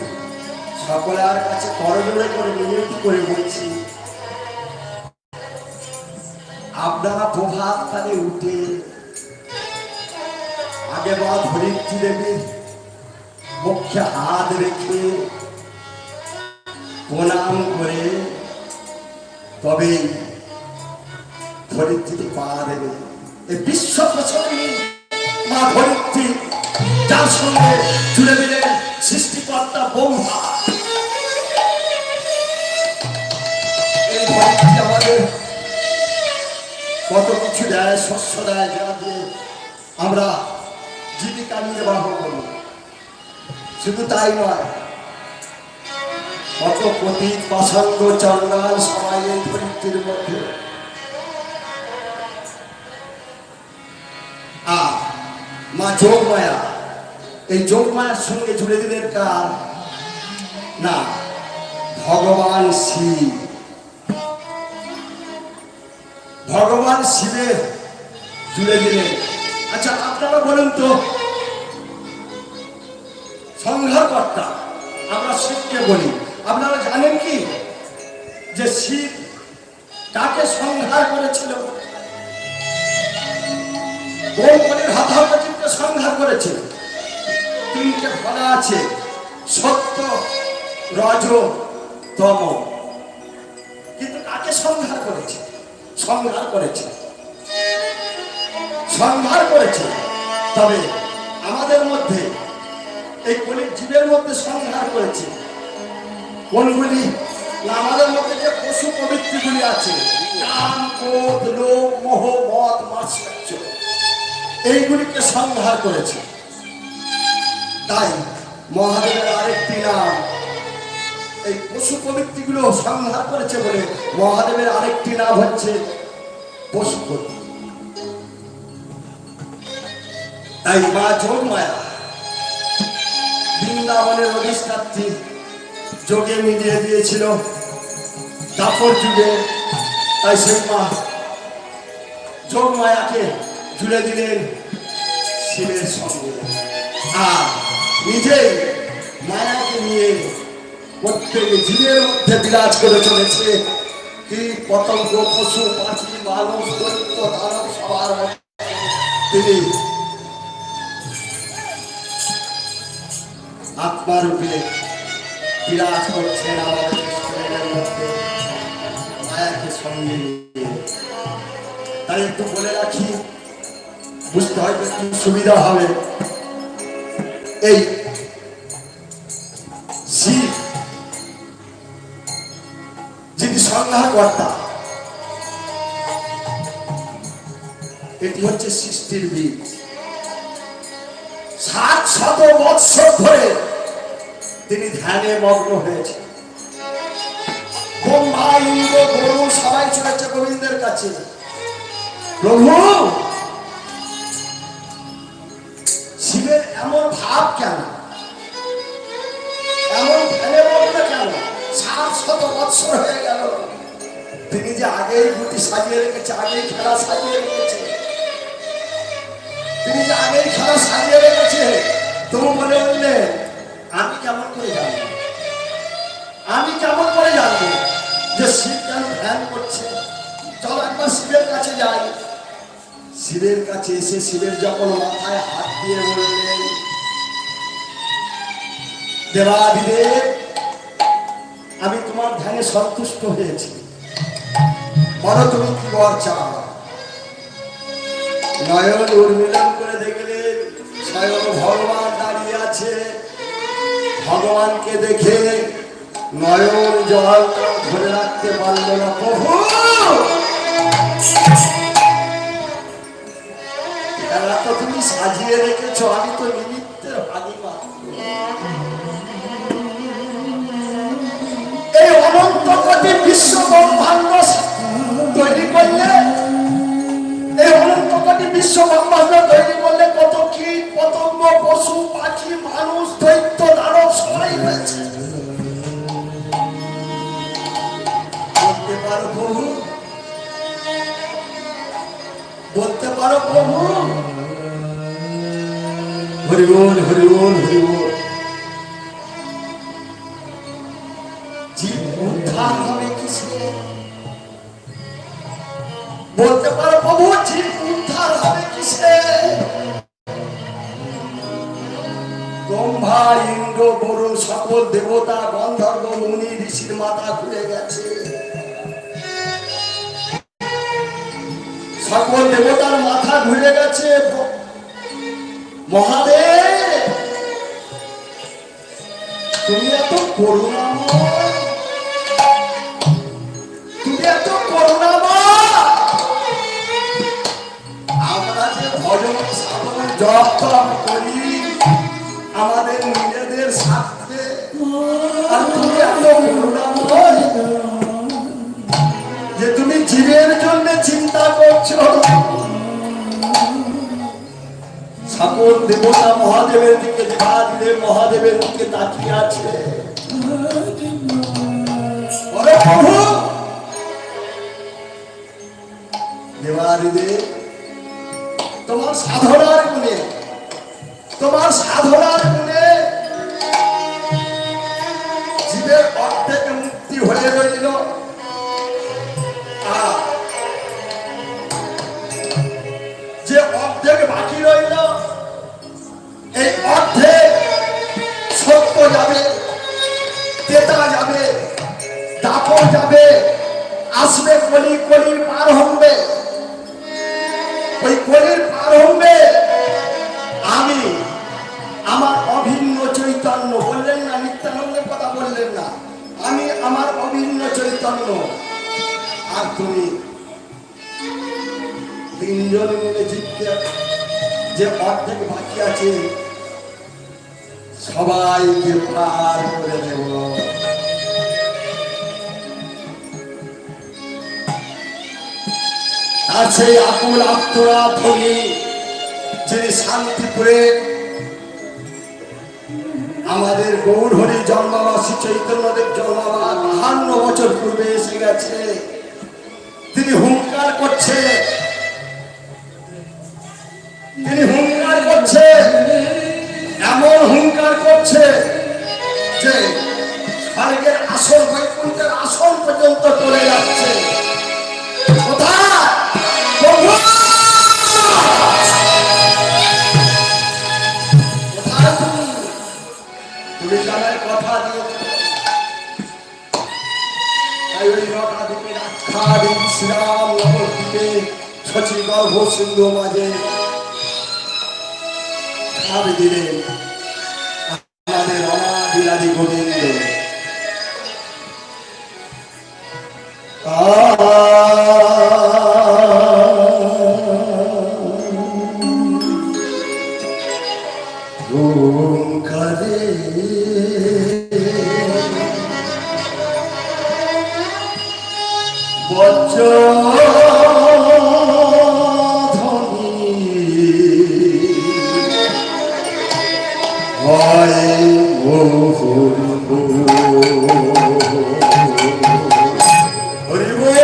সকলের কাছে করজোড়ে করে বিনতি করে বলছি, আপনারা প্রভাত কালে উঠে আগে মা ধরিত্রী দেবীর পক্ষে হাত রেখে প্রণাম করে তবে ধরিত্রী পা দেবে। এই বিশ্ব প্রসঙ্গে মা ধরিত্রী, যার সঙ্গে জুড়ে দিলেন সৃষ্টিকর্তা ব্রহ্মা। এই ধরিত্রী আমাদের কত কিছু দেয়, শস্য দেয়, যা দিয়ে আমরা জীবিকা নির্বাহ করি। শুধু তাই নয়, কত পতিত পাষণ্ড চন্ডাল সবাই এই ধরিত্রীর মধ্যে। আর মা যোগমায়া, এই যোগমায়ার সঙ্গে জুড়ে দিলেন কার? না, ভগবান শিব। ভগবান শিবের জুড়ে দিলেন। আচ্ছা আপনারা বলুন তো, সংহারকর্তা আমরা শিবকে বলি। আপনারা জানেন কি যে শিব কাকে সংহার করেছিল? কোন বলির হতাহতকে সংহার করেছিল? তিনটে ফলা আছে, সত্য, রজ, তম। কিন্তু কাকে সংহার করেছে? সংহার করেছে, সংহার করেছে। তবে আমাদের মধ্যে এই কলির জীবের মধ্যে সংহার করেছে কোনগুলি? না, আমাদের মধ্যে যে পশু প্রবৃত্তিগুলি আছে, কাম, ক্রোধ, লোভ, মোহ, মদ, মাৎসর্য, এইগুলিকে সংহার করেছে। তাই মহাদেবের আরেকটি নাম, এই পশু প্রবৃত্তিগুলো সংহার করেছে বলে মহাদেবের আরেকটি নাম হচ্ছে পশুপতি। তাই মা যোগমায়া বৃন্দাবনের অধিষ্ঠাত্রী, যোগে মিলিয়ে দিয়েছিল দাপর যুগে। তাই সেই মা যোগমায়াকে জুড়ে দিলেন শিবের সঙ্গে, আর নিজেই মায়াকে নিয়ে প্রত্যেক জীবের মধ্যে বিরাজ করে চলেছে। কীট পতঙ্গ, পশু পাখি, মানুষ, দৈত্য, দানব সবার মধ্যে তিনি আত্মারূপে বিরাজ করছেন আমাদের শরীরের মধ্যে মায়াকে সঙ্গে নিয়ে। তাই একটু বলে রাখি, বুঝতে হয়তো একটু সুবিধা হবে। এই শিব যিনি সংহারকর্তা, এটি হচ্ছে সৃষ্টির বীজ। 700 বৎসর ধরে তিনি ধ্যানে মগ্ন হয়েছে। ব্রহ্মা, ইন্দ্র, বরুণ সবাই চলেছে গোবিন্দের কাছে, প্রভু শিবের এমন ভাব কেন, এমন ধ্যানে মগ্ন কেন? 700 বৎসর হয়ে গেল, তিনি যে আগেই গুটি সাজিয়ে রেখেছে, আগেই খেলা সাজিয়ে রেখেছে, তিনি যে আগেই খেলা সাজিয়ে রেখেছে। তুমি বলে উঠলে আমি কেমন করে জানবো, আমি কেমন করে জানবো যে শিব কেন ধ্যান করছে? চলো একবার শিবের কাছে যাই। শিবের কাছে এসে শিবের যখন মাথায় হাত দিয়ে বললেন, দেবাদিদেব, আমি তোমার ধ্যানে সন্তুষ্ট হয়েছি, বলো তুমি কি বর চাও? নয়ন উন্মিলন করে দেখলেন স্বয়ং ভগবান দাঁড়িয়ে আছে। ভগবানকে দেখে নয়ন জল ধরে রাখতে পারল না। প্রভু, খেলা তো তুমি সাজিয়ে রেখেছ, আমি তো নিমিত্তের ভাগী মাত্র। এই অনন্ত কোটি বিশ্ব ব্রহ্মাণ্ড তৈরি করলে, এই অনন্ত কোটি বিশ্ব ব্রহ্মাণ্ড তৈরি করলে কত কীট পতঙ্গ, পশু পাখি, মানুষ, দৈত্য, দানব সবাই রয়েছে। বলতে পারো প্রভু, বলতে পারো প্রভু? হরি বল, হরি বল, হরি বল। জীব উদ্ধার হবে কিসে? বলতে পারো প্রভু, জীব উদ্ধার হবে কিসে? ব্রহ্মা, ইন্দ্র, বরুণ, সকল দেবতা, গন্ধর্ব, মুনি, ঋষির মাথা ঘুরে গেছে। সকল দেবতার মাথা ঘুরে গেছে। মহাদেব, তুমি এত করুণাময়, তুমি এত করুণাময়। আমরা যে ভজন সাধন জপ তপ করি আমাদের নিজেদের স্বার্থে, আর তুমি এত করুণাময় যে তুমি জীবের জন্য চিন্তা করছো। সকল দেবতা মহাদেবের দিকে, দেবাদিদেব মহাদেবের দিকে তাকিয়ে আছে। দেবাদিদেব, তোমার সাধনার গুণে, তোমার সাধনার গুণে পড়ে রইল। আর যে অর্ধেক বাকি রইল, এই অর্ধেক সত্য যাবে, তেতা যাবে, দাপর যাবে, আসবে কলি, কলির পার হবে। ওই কলির পার হবে আমি আমার অভিন্ন চৈতন্য, বললেন না নিত্যানন্দের কথা বললেন না, আমি আমার অভিন্ন চৈতন্য আর তুমি তিনজন মিলে জিততে যে অর্ধেক বাকি আছে সবাইকে পার করে দেব। আর সেই আকুল আত্মরা ধনী যিনি শান্তিপুরে আমাদের গৌরহরি জন্মাবাসী চৈতন্যদেব জন্মাবার 52 বছর পূর্বে এসে গেছে, তিনি হুঙ্কার করছে, তিনি হুঙ্কার করছে, এমন হুঙ্কার করছে যে স্বর্গের আসন, বৈকুণ্ঠের আসন পর্যন্ত চলে যাচ্ছে। কোথায় প্রভু? কোথায় তুমি? তুমি জানার কথা দিয়েছ, তাই ওই রকাদিকে রাক্ষাদি শ্রীরাম নবদ্বীপে শচী গর্ভ সিন্ধু মাঝে খাবে দিলেন আমাদের অনাদিরাদি গোবিন্দ। ওঙ্কারে বজ্রধ্বনি হয় হরি বল।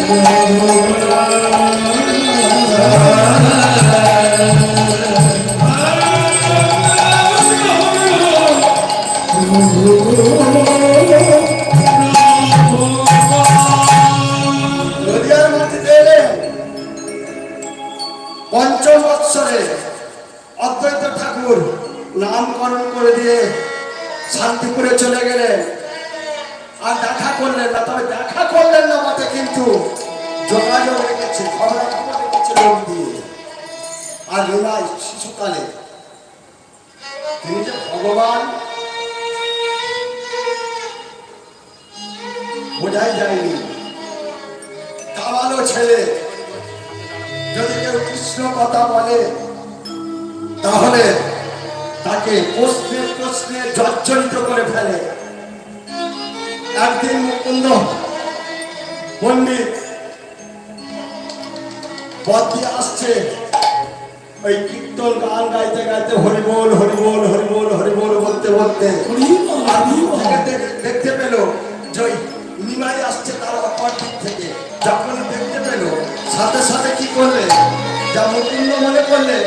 নদিয়ার মাটিতে এলেন পঞ্চম বৎসরে অদ্বৈত ঠাকুর নামকরণ করে দিয়ে শান্তিপুরে চলে গেলেন। আর দেখা করলেন না, তবে দেখা করলেন না বটে, কিন্তু যোগাযোগ রেখেছে, খবরাখবর রেখেছে লোক দিয়ে। আর লীলায় শিশুকালে তিনি যে ভগবান বোঝাই যায়নি। কামালো ছেলে, যদি কেউ কৃষ্ণ কথা বলে তাহলে তাকে প্রশ্নে প্রশ্নে জর্জরিত করে ফেলে। একদিন মুকুন্দ পণ্ডিত পথ দিয়ে আসছে, ওই কীর্তন গান গাইতে গাইতে হরিবোল হরিবোল হরিবোল হরিবোল বলতে বলতে দেখতে পেল যে ওই নিমাই আসছে তার অপর দিক থেকে। যখন দেখতে পেল সাথে সাথে কি করলে, যা মুকুন্দ মনে করলে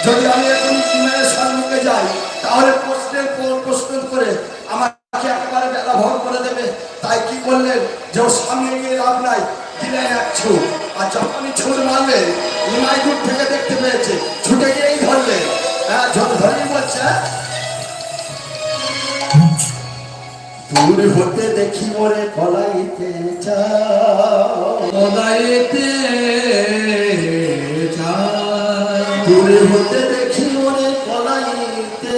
যদি আমি এখন নিমাইয়ের সম্মুখে যাই তাহলে প্রশ্নের পর প্রশ্ন করে আমাকে একবারে বেলা ভর করে দেবে। তাই কি করলেন যে ওর সামনে গিয়ে লাভ নাই, দিলেন এক ছুট। আর যখনই ছুট মারলেন নিমাই দূর থেকে দেখতে পেয়েছে, ছুটে গিয়েই ধরলেন। হ্যাঁ, ধরেই বলছে, দূর হতে দেখি মরে পলাইতে পলাইতে দূর হতে দেখি মরে পলাইতে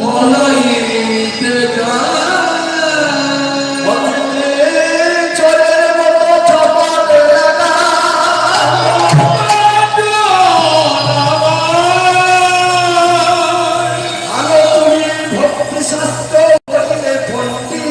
পলাইতে চোরের মতো চপাত লাগা আলো তুমি ভক্তি শাস্ত্র বলিলে ভক্তি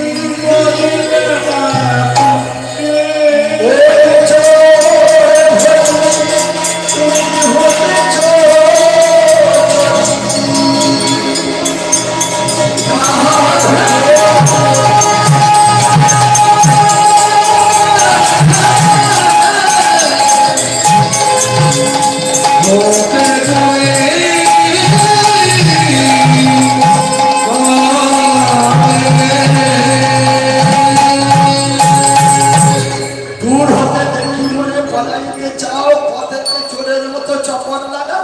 দূর হতে দেখি মনে পলাইতে চাও, পথেতে চোরের মতো চপর লাগা।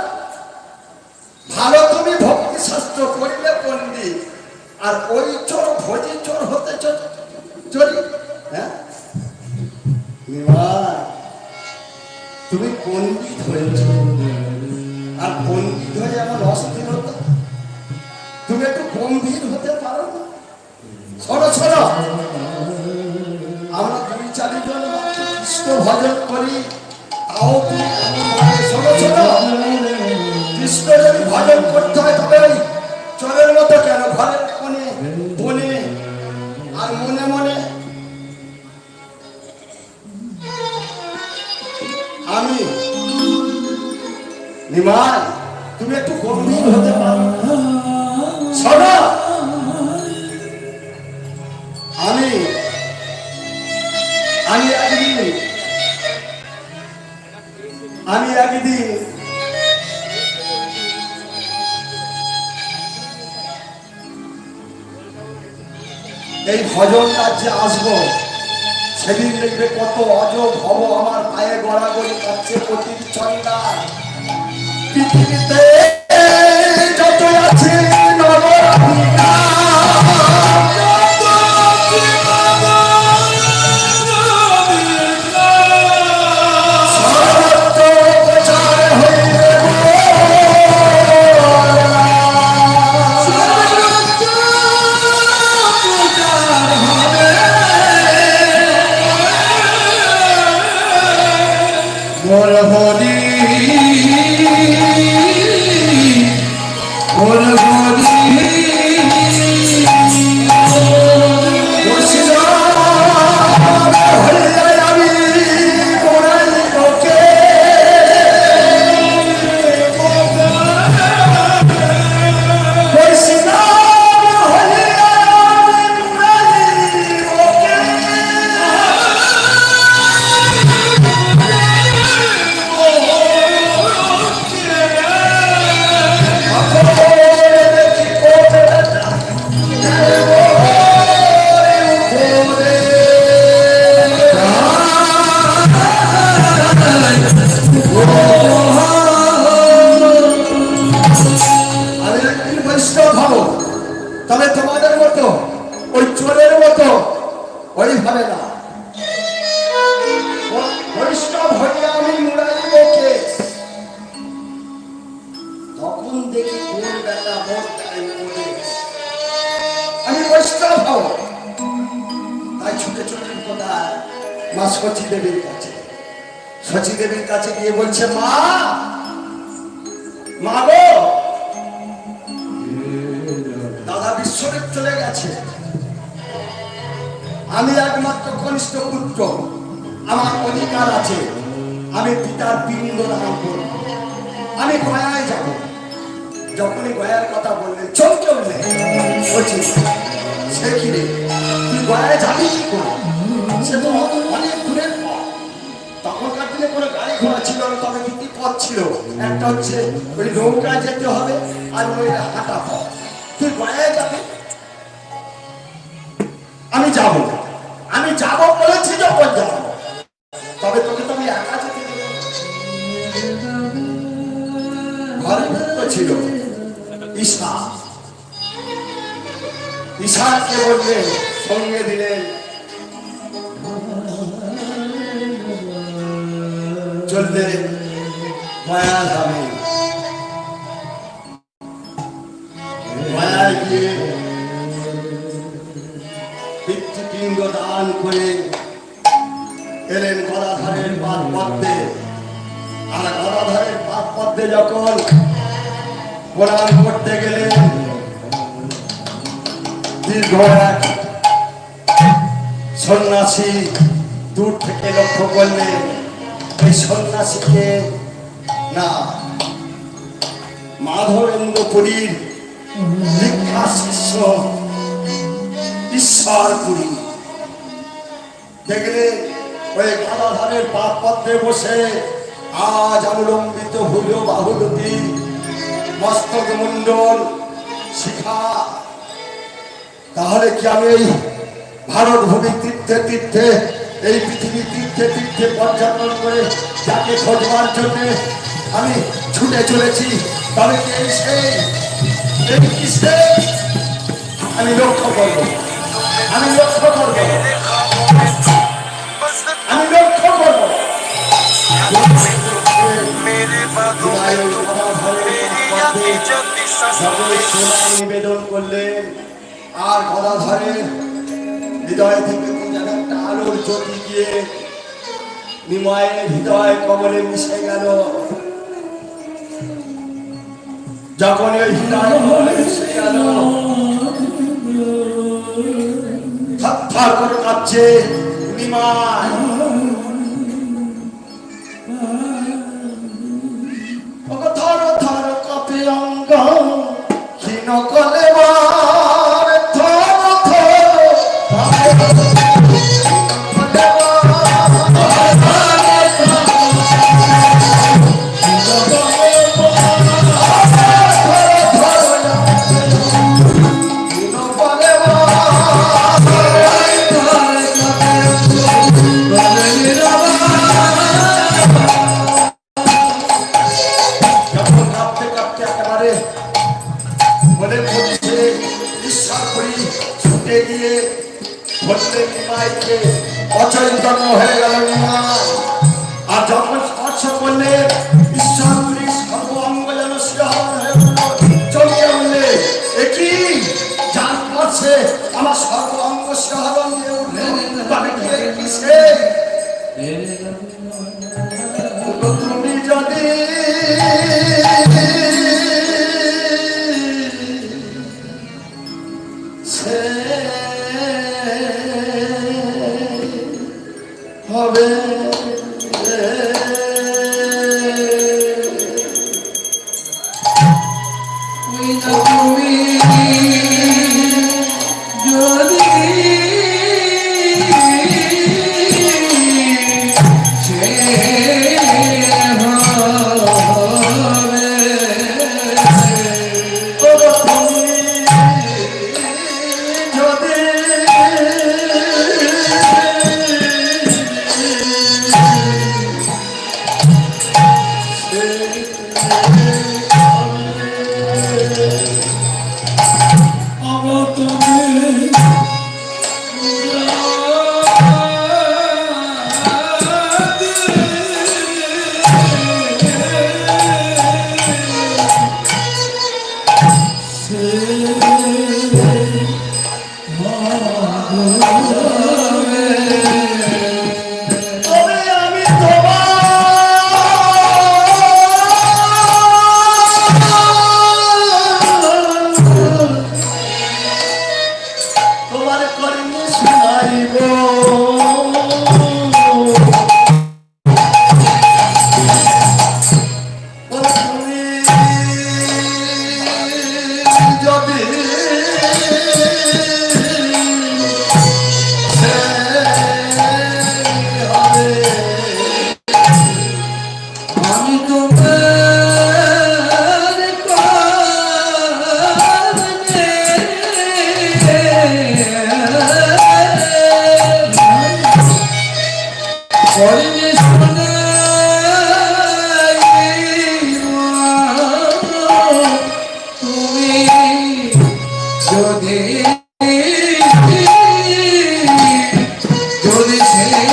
ভালো তুমি ভক্তি শাস্ত্র করিলে পণ্ডিত, আর ওই চোর ভোজি চোর হতে চোরি। হ্যাঁ, নিমাই, তুমি পণ্ডিত হয়েছ, আর পণ্ডিত হয়ে এমন অস্থিরতা, তুমি একটু গম্ভীর হতে পারো না? সরো সরো, আমরা দুই চারিজন কৃষ্ণ ভজন করি, তাও তুমি এমন ভাবে সরো সরো। কৃষ্ণ যদি ভজন করতে হয় তবে ওই চোরের মতো কেন, ঘরের কোণে বনে আর মনে মনে। আমি নিমাই, তুমি একটু গম্ভীর হতে পারো? শোনো, আমি একদিন এই ভজন রাজ্যে আসবো, সেদিন দেখবে কত অজ ভব আমার পায়ে গড়াগড়ি কাচ্ছে প্রতি চন্ডা। পৃথিবীতে যত আছে নবরত্না, সর্বত্র প্রচার হইবে মোর হরি মোর হরি সচী দেবীর কাছে। সচী দেবীর কাছে গিয়ে বলছে, মা মা গো, দাদা বিশ্বদেব চলে গেছে, আমি একমাত্র কনিষ্ঠ পুত্র, আমার অধিকার আছে, আমি পিতার পিণ্ড দান করব, আমি গয়ায় যাব। যখনই গয়ার কথা বললেন চমকে উঠলেন। বলছি, সে কি রে, তুই গয়ায় যাবি কি করে? সে তো অনেক দূরের পথ। তখনকার দিনে কোনো গাড়ি ঘোড়া ছিল না, তবে দুটি পথ ছিল, একটা হচ্ছে ওই নৌকায় যেতে হবে, আর ওই হাঁটা পথ। তুই গয়ায় যাবি? আমি যাব, আমি যাব বলেছি যখন যাব, তবে তোকে তো আমি একা যেতে দেব। ঘরে পুত্র ছিল ঈশা, ঈশাকে বললেন, সঙ্গে দিলেন, চললেন মায়া ধামে। মায়ায় গিয়ে পিতৃপিণ্ড দান করে এলেন গদাধরের পাদ পদ্মে। আর গদাধরের পাদ পদ্মে যখন প্রণাম করতে গেলেন, দীর্ঘ এক সন্ন্যাসী দূর থেকে লক্ষ্য করলেন, এই সন্ন্যাসীকে না মাধবেন্দ্রপুরীর দীক্ষা শিষ্য ঈশ্বরপুরী। দেখলে ওই গদাধরের পাদ পদ্মে বসে আজ অনুলম্বিত ভুজ বাহুদুটি, মস্তক মুন্ডল, শিখা। তাহলে কি আমি এই ভারত ভূমি তীর্থে তীর্থে, এই পৃথিবী তীর্থে তীর্থে পর্যটন করে যাকে খোঁজবার জন্য আমি ছুটে চলেছি, তবে কি এই সেই, এই কি সেই? আমি লক্ষ্য করব, আমি লক্ষ্য করব, আমি লক্ষ্য করব। নিবেদন করলেন, আর গদাধরের হৃদয় থেকে যেন একটা আলোর জ্যোতি গিয়ে নিমায়ের হৃদয় কমলে মিশে গেল। যখন ওই হৃদয় কমলে মিশে গেল, থরথর করে কাঁপছে নিমায়। থর থর কাঁপে অঙ্গ, ক্ষীণ কলে অচৈতন্য হয়ে গেল নিমাই। আর যখন স্পর্শ করলে ঈশ্বরপুরী সর্বাঙ্গ যেন শিহরণ হয়ে উঠল, চমকে উঠলে, একই যার স্পর্শে আমার সর্বাঙ্গ শিহরণ হয়ে উঠল, তবে কি কি সে? তুমি যদি হবে হরিণী শুনে তুমি যদি যদি ছেলে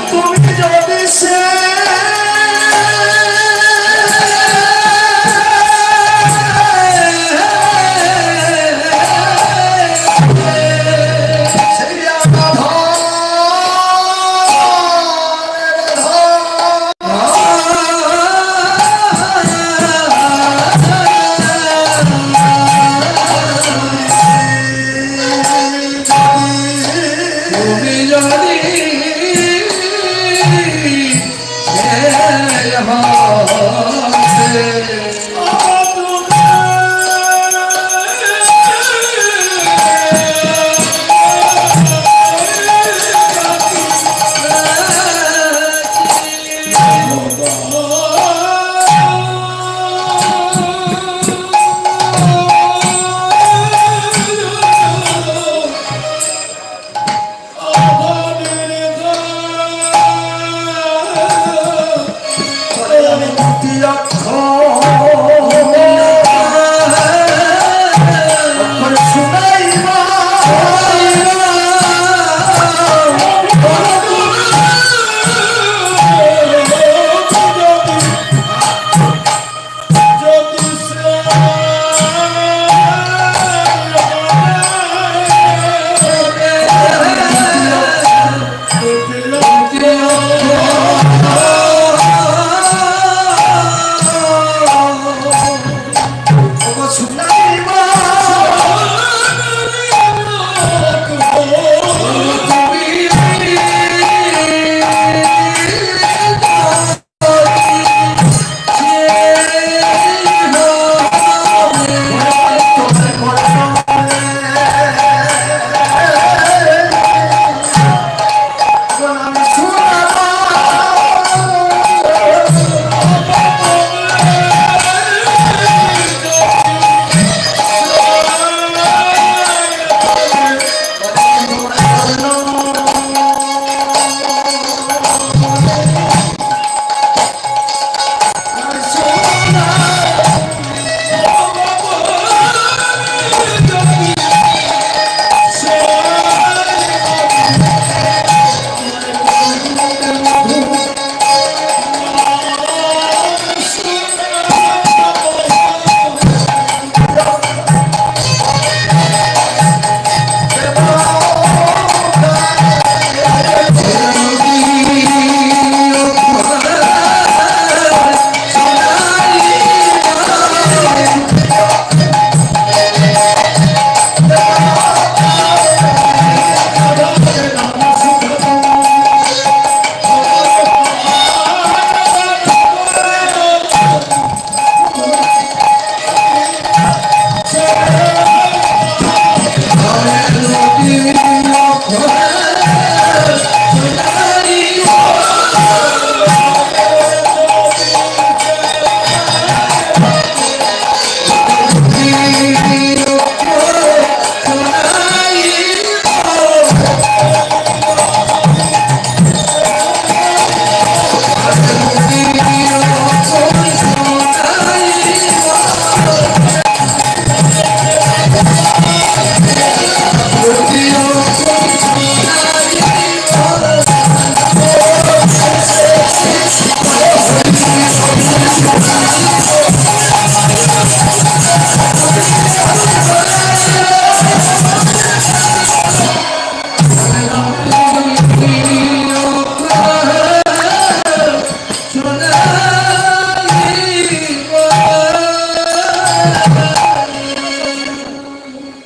তুমি যদি সে তুমি যদি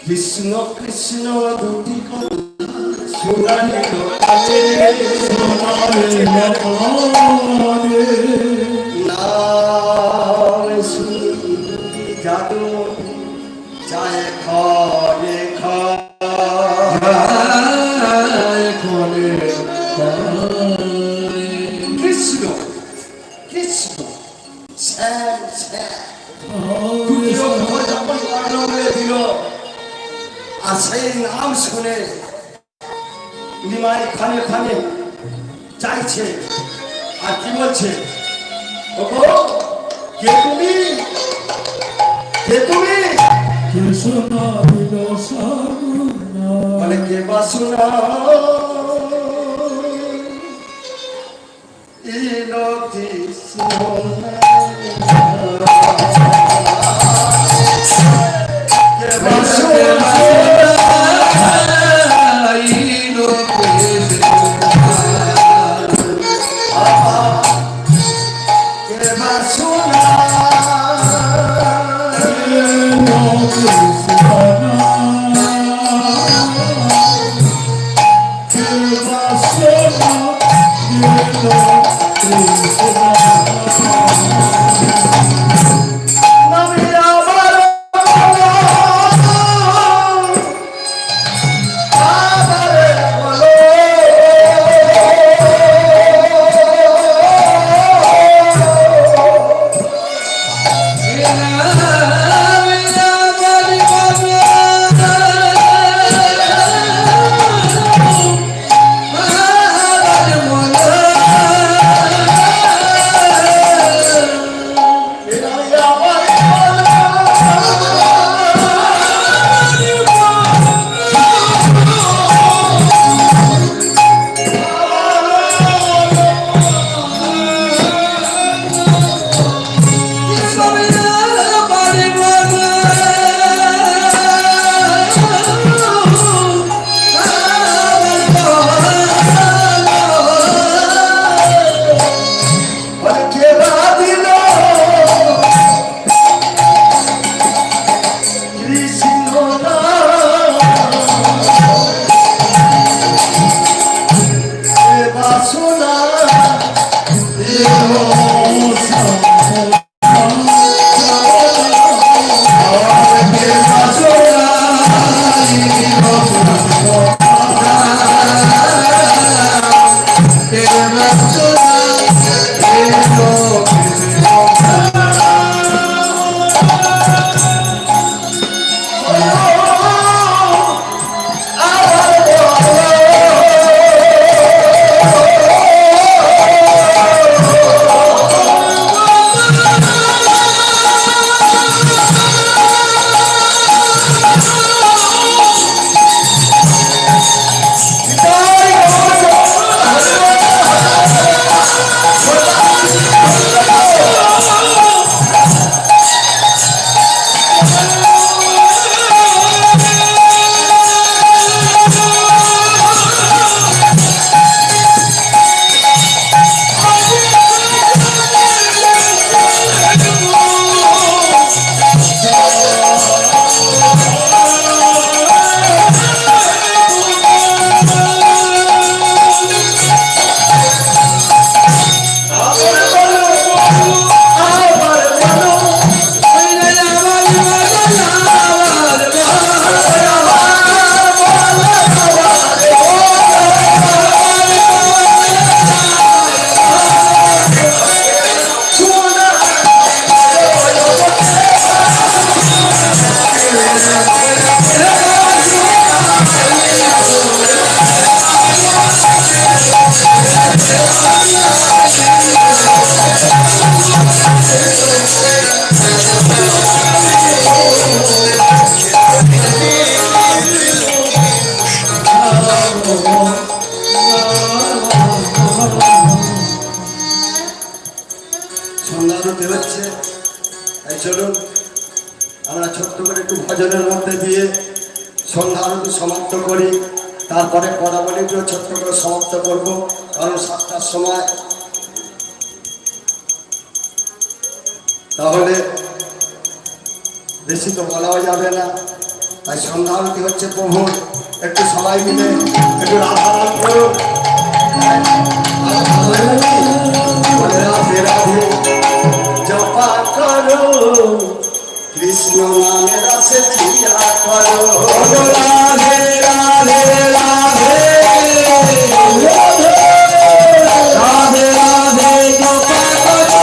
কৃষ্ণ কৃষ্ণ দুটি কথা শোনালে লোকালে, নাম শুনি জাদু যায় ঘরে কৃষ্ণ কৃষ্ণ শ্যাম শ্যাম দুটি অক্ষর যখন বর্ণ করে দিল, আর সেই নাম শুনে নিমাই খানে খানে চাইছে আর কি বলছে, ওগো কে তুমি, কে তুমি, বলে কে বাসুনা ইলো কৃষ্ণ কে বাসুনা চলুন আমরা ছোট্ট করে একটু ভজনের মধ্যে দিয়ে সন্ধ্যা আরতি সমাপ্ত করি, তারপরে পদাবলীটিও ছোট্ট করে সমাপ্ত করব, কারণ 7টার সময়। তাহলে বেশি তো বলাও যাবে না। তাই সন্ধ্যা আরতি হচ্ছে প্রভুর, একটু সবাই মিলে একটু রাধা রাধ করো। বলে রাধে রাধে জপা করো, কৃষ্ণ নামে রসে চিয়া করো। রাধে রাধে রাধে রাধে রাধে জপা করো,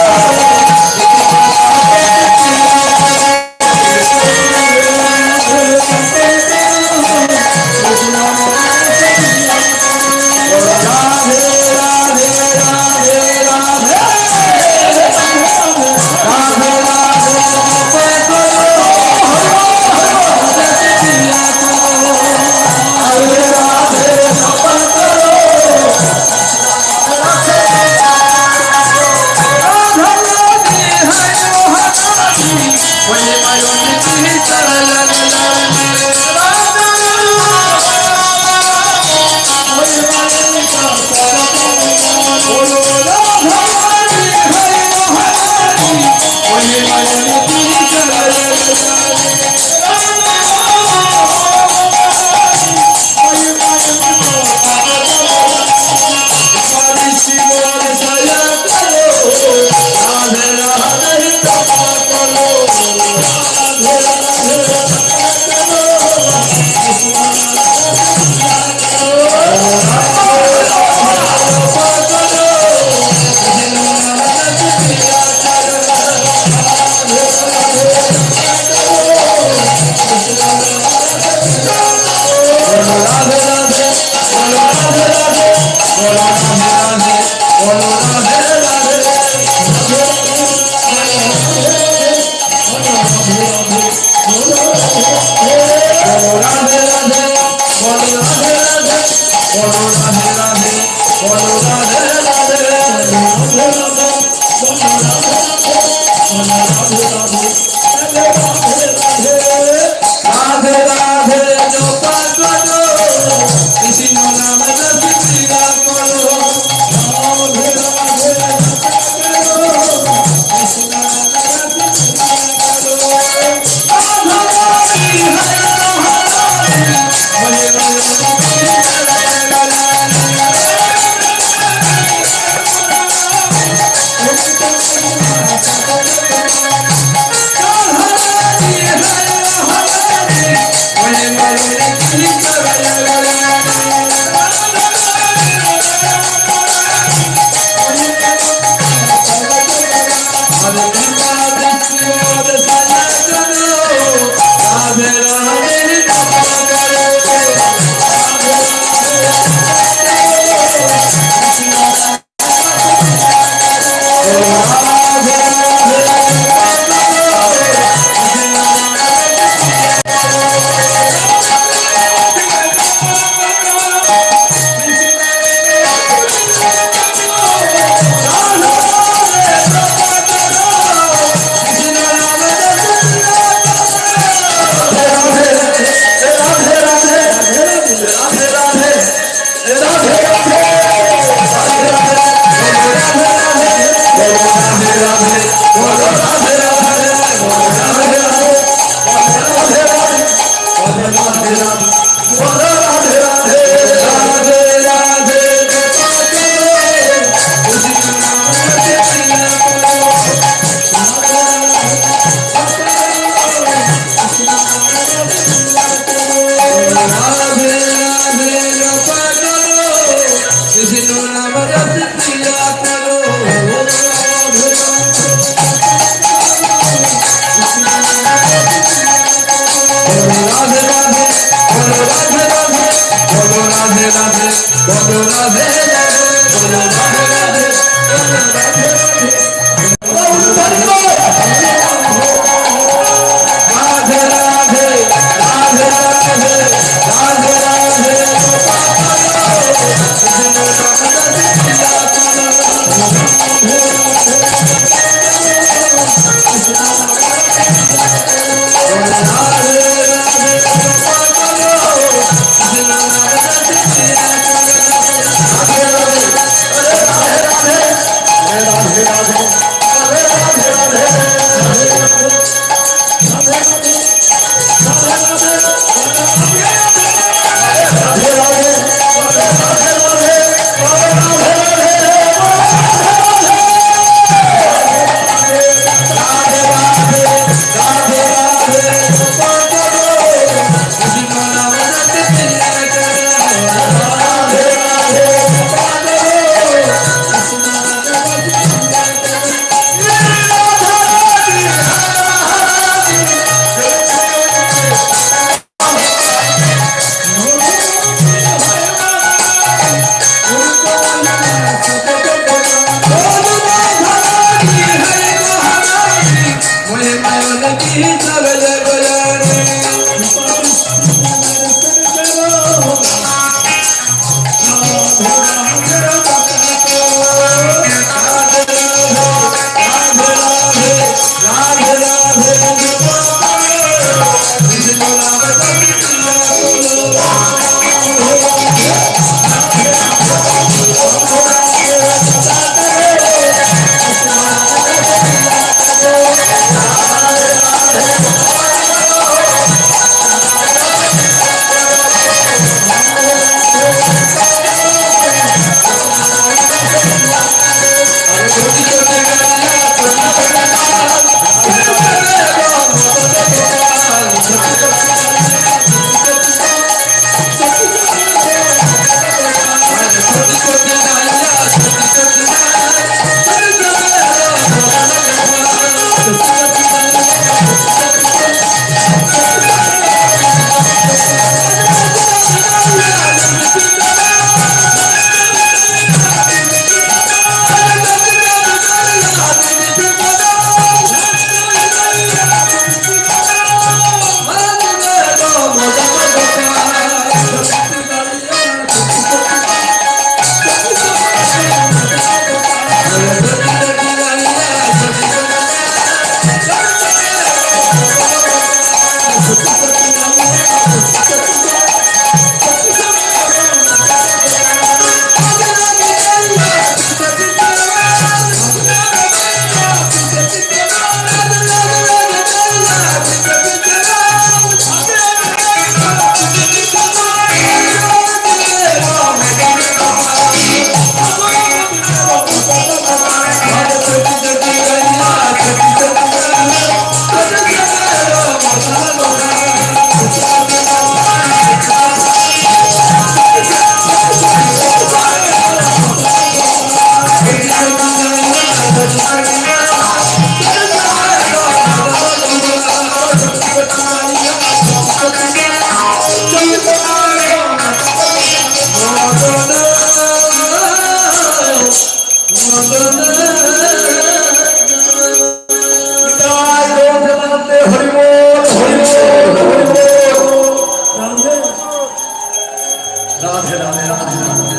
রাধে রাধে রাধে রাধে রাধে রাধে রাধে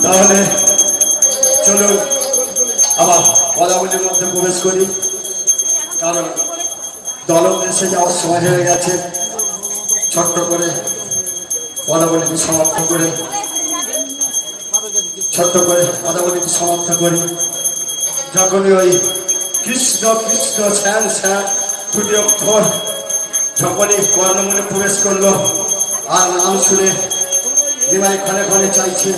তাহলে চলুন আবার পদাবলীর মধ্যে প্রবেশ করি, কারণ দলন এসে যাওয়ার সময় হয়ে গেছে। ছোট্ট করে পদাবলীটি সমাপ্ত করে যখনই ওই কৃষ্ণ কৃষ্ণ শ্যাম শ্যাম দুটি অক্ষর যখনই কর্ণমূলে প্রবেশ করলো, আর নাম শুনে নিমাই খানে খানে চাইছে,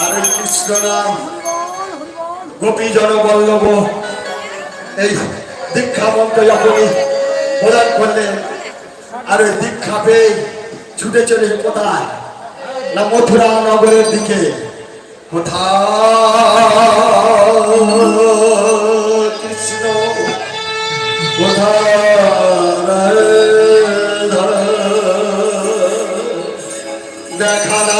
আর ওই কৃষ্ণ নাম গোপী জনবল্লভ এই দীক্ষা মন্ত্র যখনই প্রদান করলেন, আর ওই দীক্ষা পেয়ে ছুটে চলে কোথায় না মথুরা নগরের দিকে। কোথায় কৃষ্ণ কোথায় দেখা না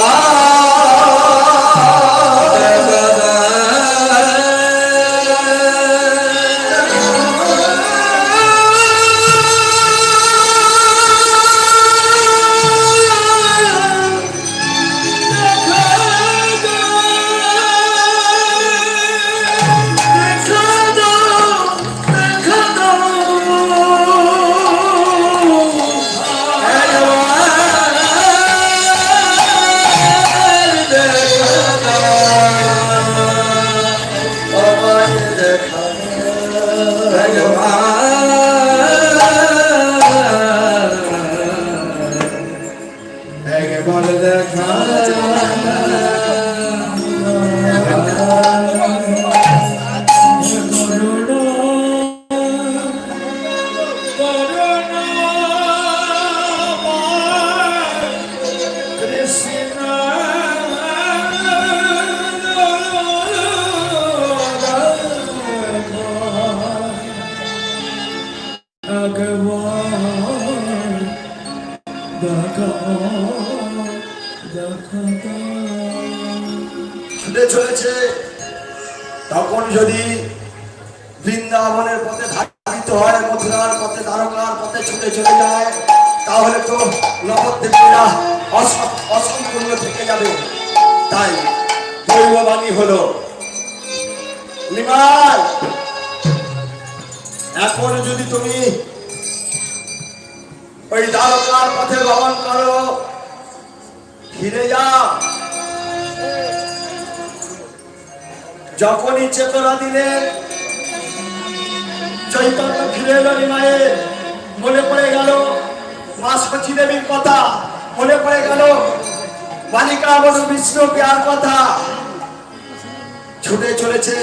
ছুটে চলেছে। তখন যদি বৃন্দাবনের পথে ধাবিত হয়, মথুরার পথে, দ্বারকার পথে ছুটে চলে যায়, তাহলে তো নবদ্বীপীরা অসম্পূর্ণ থেকে যাবে। তাই দৈববাণী হলো, নিমাই, এখন যদি তুমি ওই দ্বারকার পথে গমন করো, ফিরে যাও। যখনই চেতনা দিলেন, চৈতন্য ফিরে এলো নিমায়ের। মনে পড়ে গেল মা সচী দেবীর কথা, মনে পড়ে গেল বালিকা বধূ বিষ্ণু প্রিয়ার কথা। ছুটে চলেছে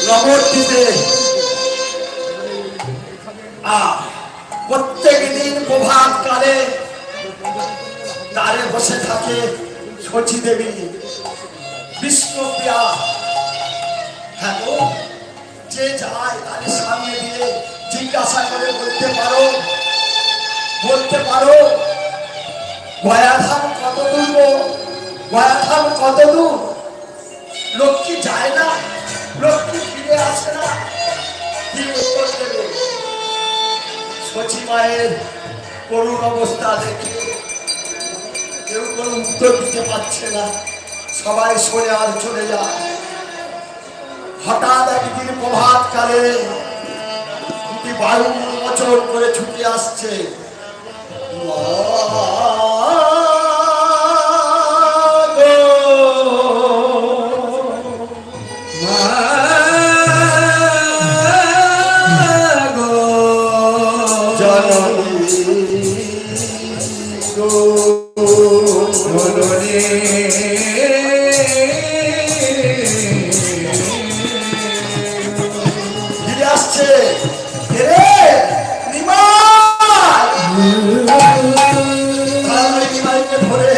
নবদ্বীপে। প্রত্যেক দিন প্রভাত কালে দ্বারে বসে থাকে সচী দেবী বিষ্ণুপ্রিয়া। হ্যাঁ গো, যে যায় তাদের সামনে দিয়ে জিজ্ঞাসা করে বলতে পারো গয়াধাম কত দূর গো, গয়াধাম কত দূর? লক্ষ্মী যায় না, লক্ষ্মী ফিরে আসে না, কি উত্তর দেবে? সচী মায়ের করুণ অবস্থা দেখে কেউ কোনো উত্তর দিতে পারছে না, সবাই সরে আর চলে যায়। হঠাৎ একদিন প্রভাত কালে দুটি বায়ু মোচন করে ছুটে আসছে। ফিরে আসছে ধরে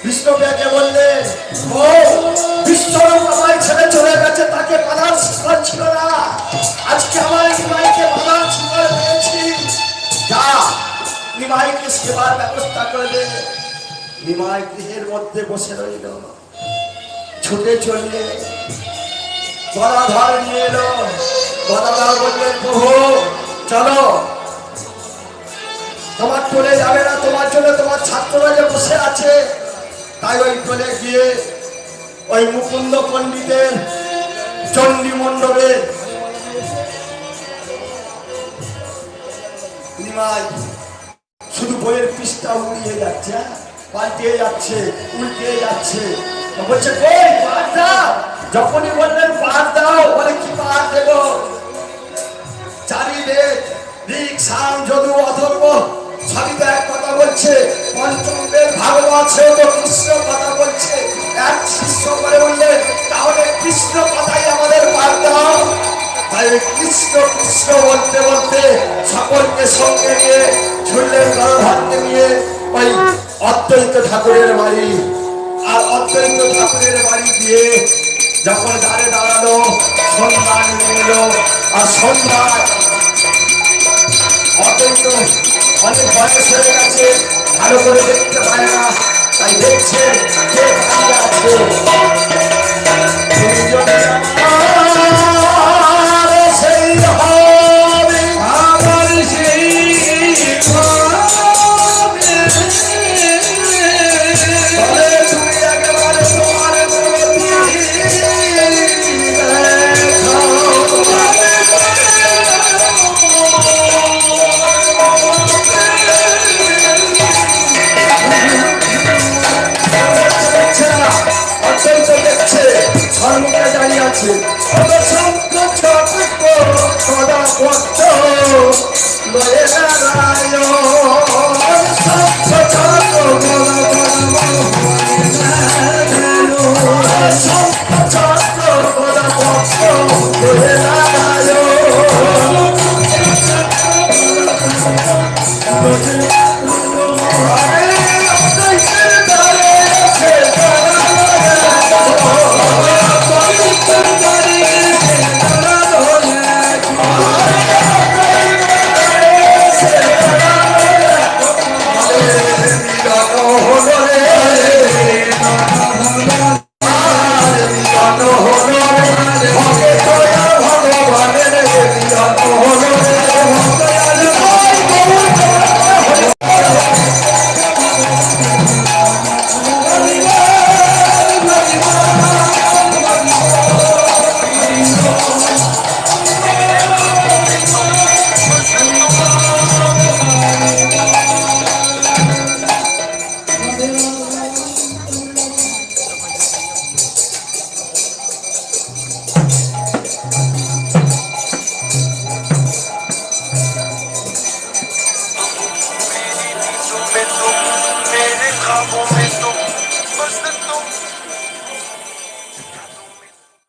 বিষ্ণুকে বললেন, ও বিশ্বরূপ আমায় ছেড়ে চলে গেছে, তাকে পালার শিকার ছিল না, আজকে আমার নিমাইকে পালার শিকার পেয়েছি, যা নিমাইকে সেবার ব্যবস্থা করে দে। নিমাই গৃহের মধ্যে বসে রইল। ছুটে চললে গদাধর নিয়ে এলো। গদাধর বললেন, প্রভু চলো, তোমার টোলে যাবে না, তোমার জন্য তোমার ছাত্ররা যে বসে আছে। তাই ওই টোলে গিয়ে ওই মুকুন্দ পণ্ডিতের চণ্ডী মণ্ডপে নিমাই শুধু বইয়ের পৃষ্ঠা উড়িয়ে যাচ্ছে, পাল্টে যাচ্ছে, উল্টে যাচ্ছে। বলছে কই পাঠ দাও। যখনই বললেন পাঠ দাও, বলে কি পাঠ দেব? চারিবেদ ঋক সাম যদু অথর্ব সবই তো এক কথা বলছে। পঞ্চম বেদ ভাগবত সেও তো কৃষ্ণ কথা বলছে। এক শিষ্য করে বললেন, তাহলে কৃষ্ণ কথাই আমাদের পাঠ দাও। তাই কৃষ্ণ কৃষ্ণ বলতে বলতে সকলকে সঙ্গে নিয়ে ছুটলেন গণধরকে নিয়ে ওই অদ্বৈত ঠাকুরের বাড়ি। আর অদ্বৈত ঠাকুরের বাড়ি গিয়ে যখন দ্বারে দাঁড়ালো, সন্ধ্যা নেমে এলো। আর সন্ধ্যায় অদ্বৈত অনেক বয়স হয়ে গেছে, ভালো করে দেখতে পায় না, তাই দেখছে কে দাঁড়িয়ে আছে। সেই হবে আমার সেই তুমি একেবারে তোমার দেখছে সর্বকে দাঁড়িয়ে আছে। में तुम मेरे ख्वाबों में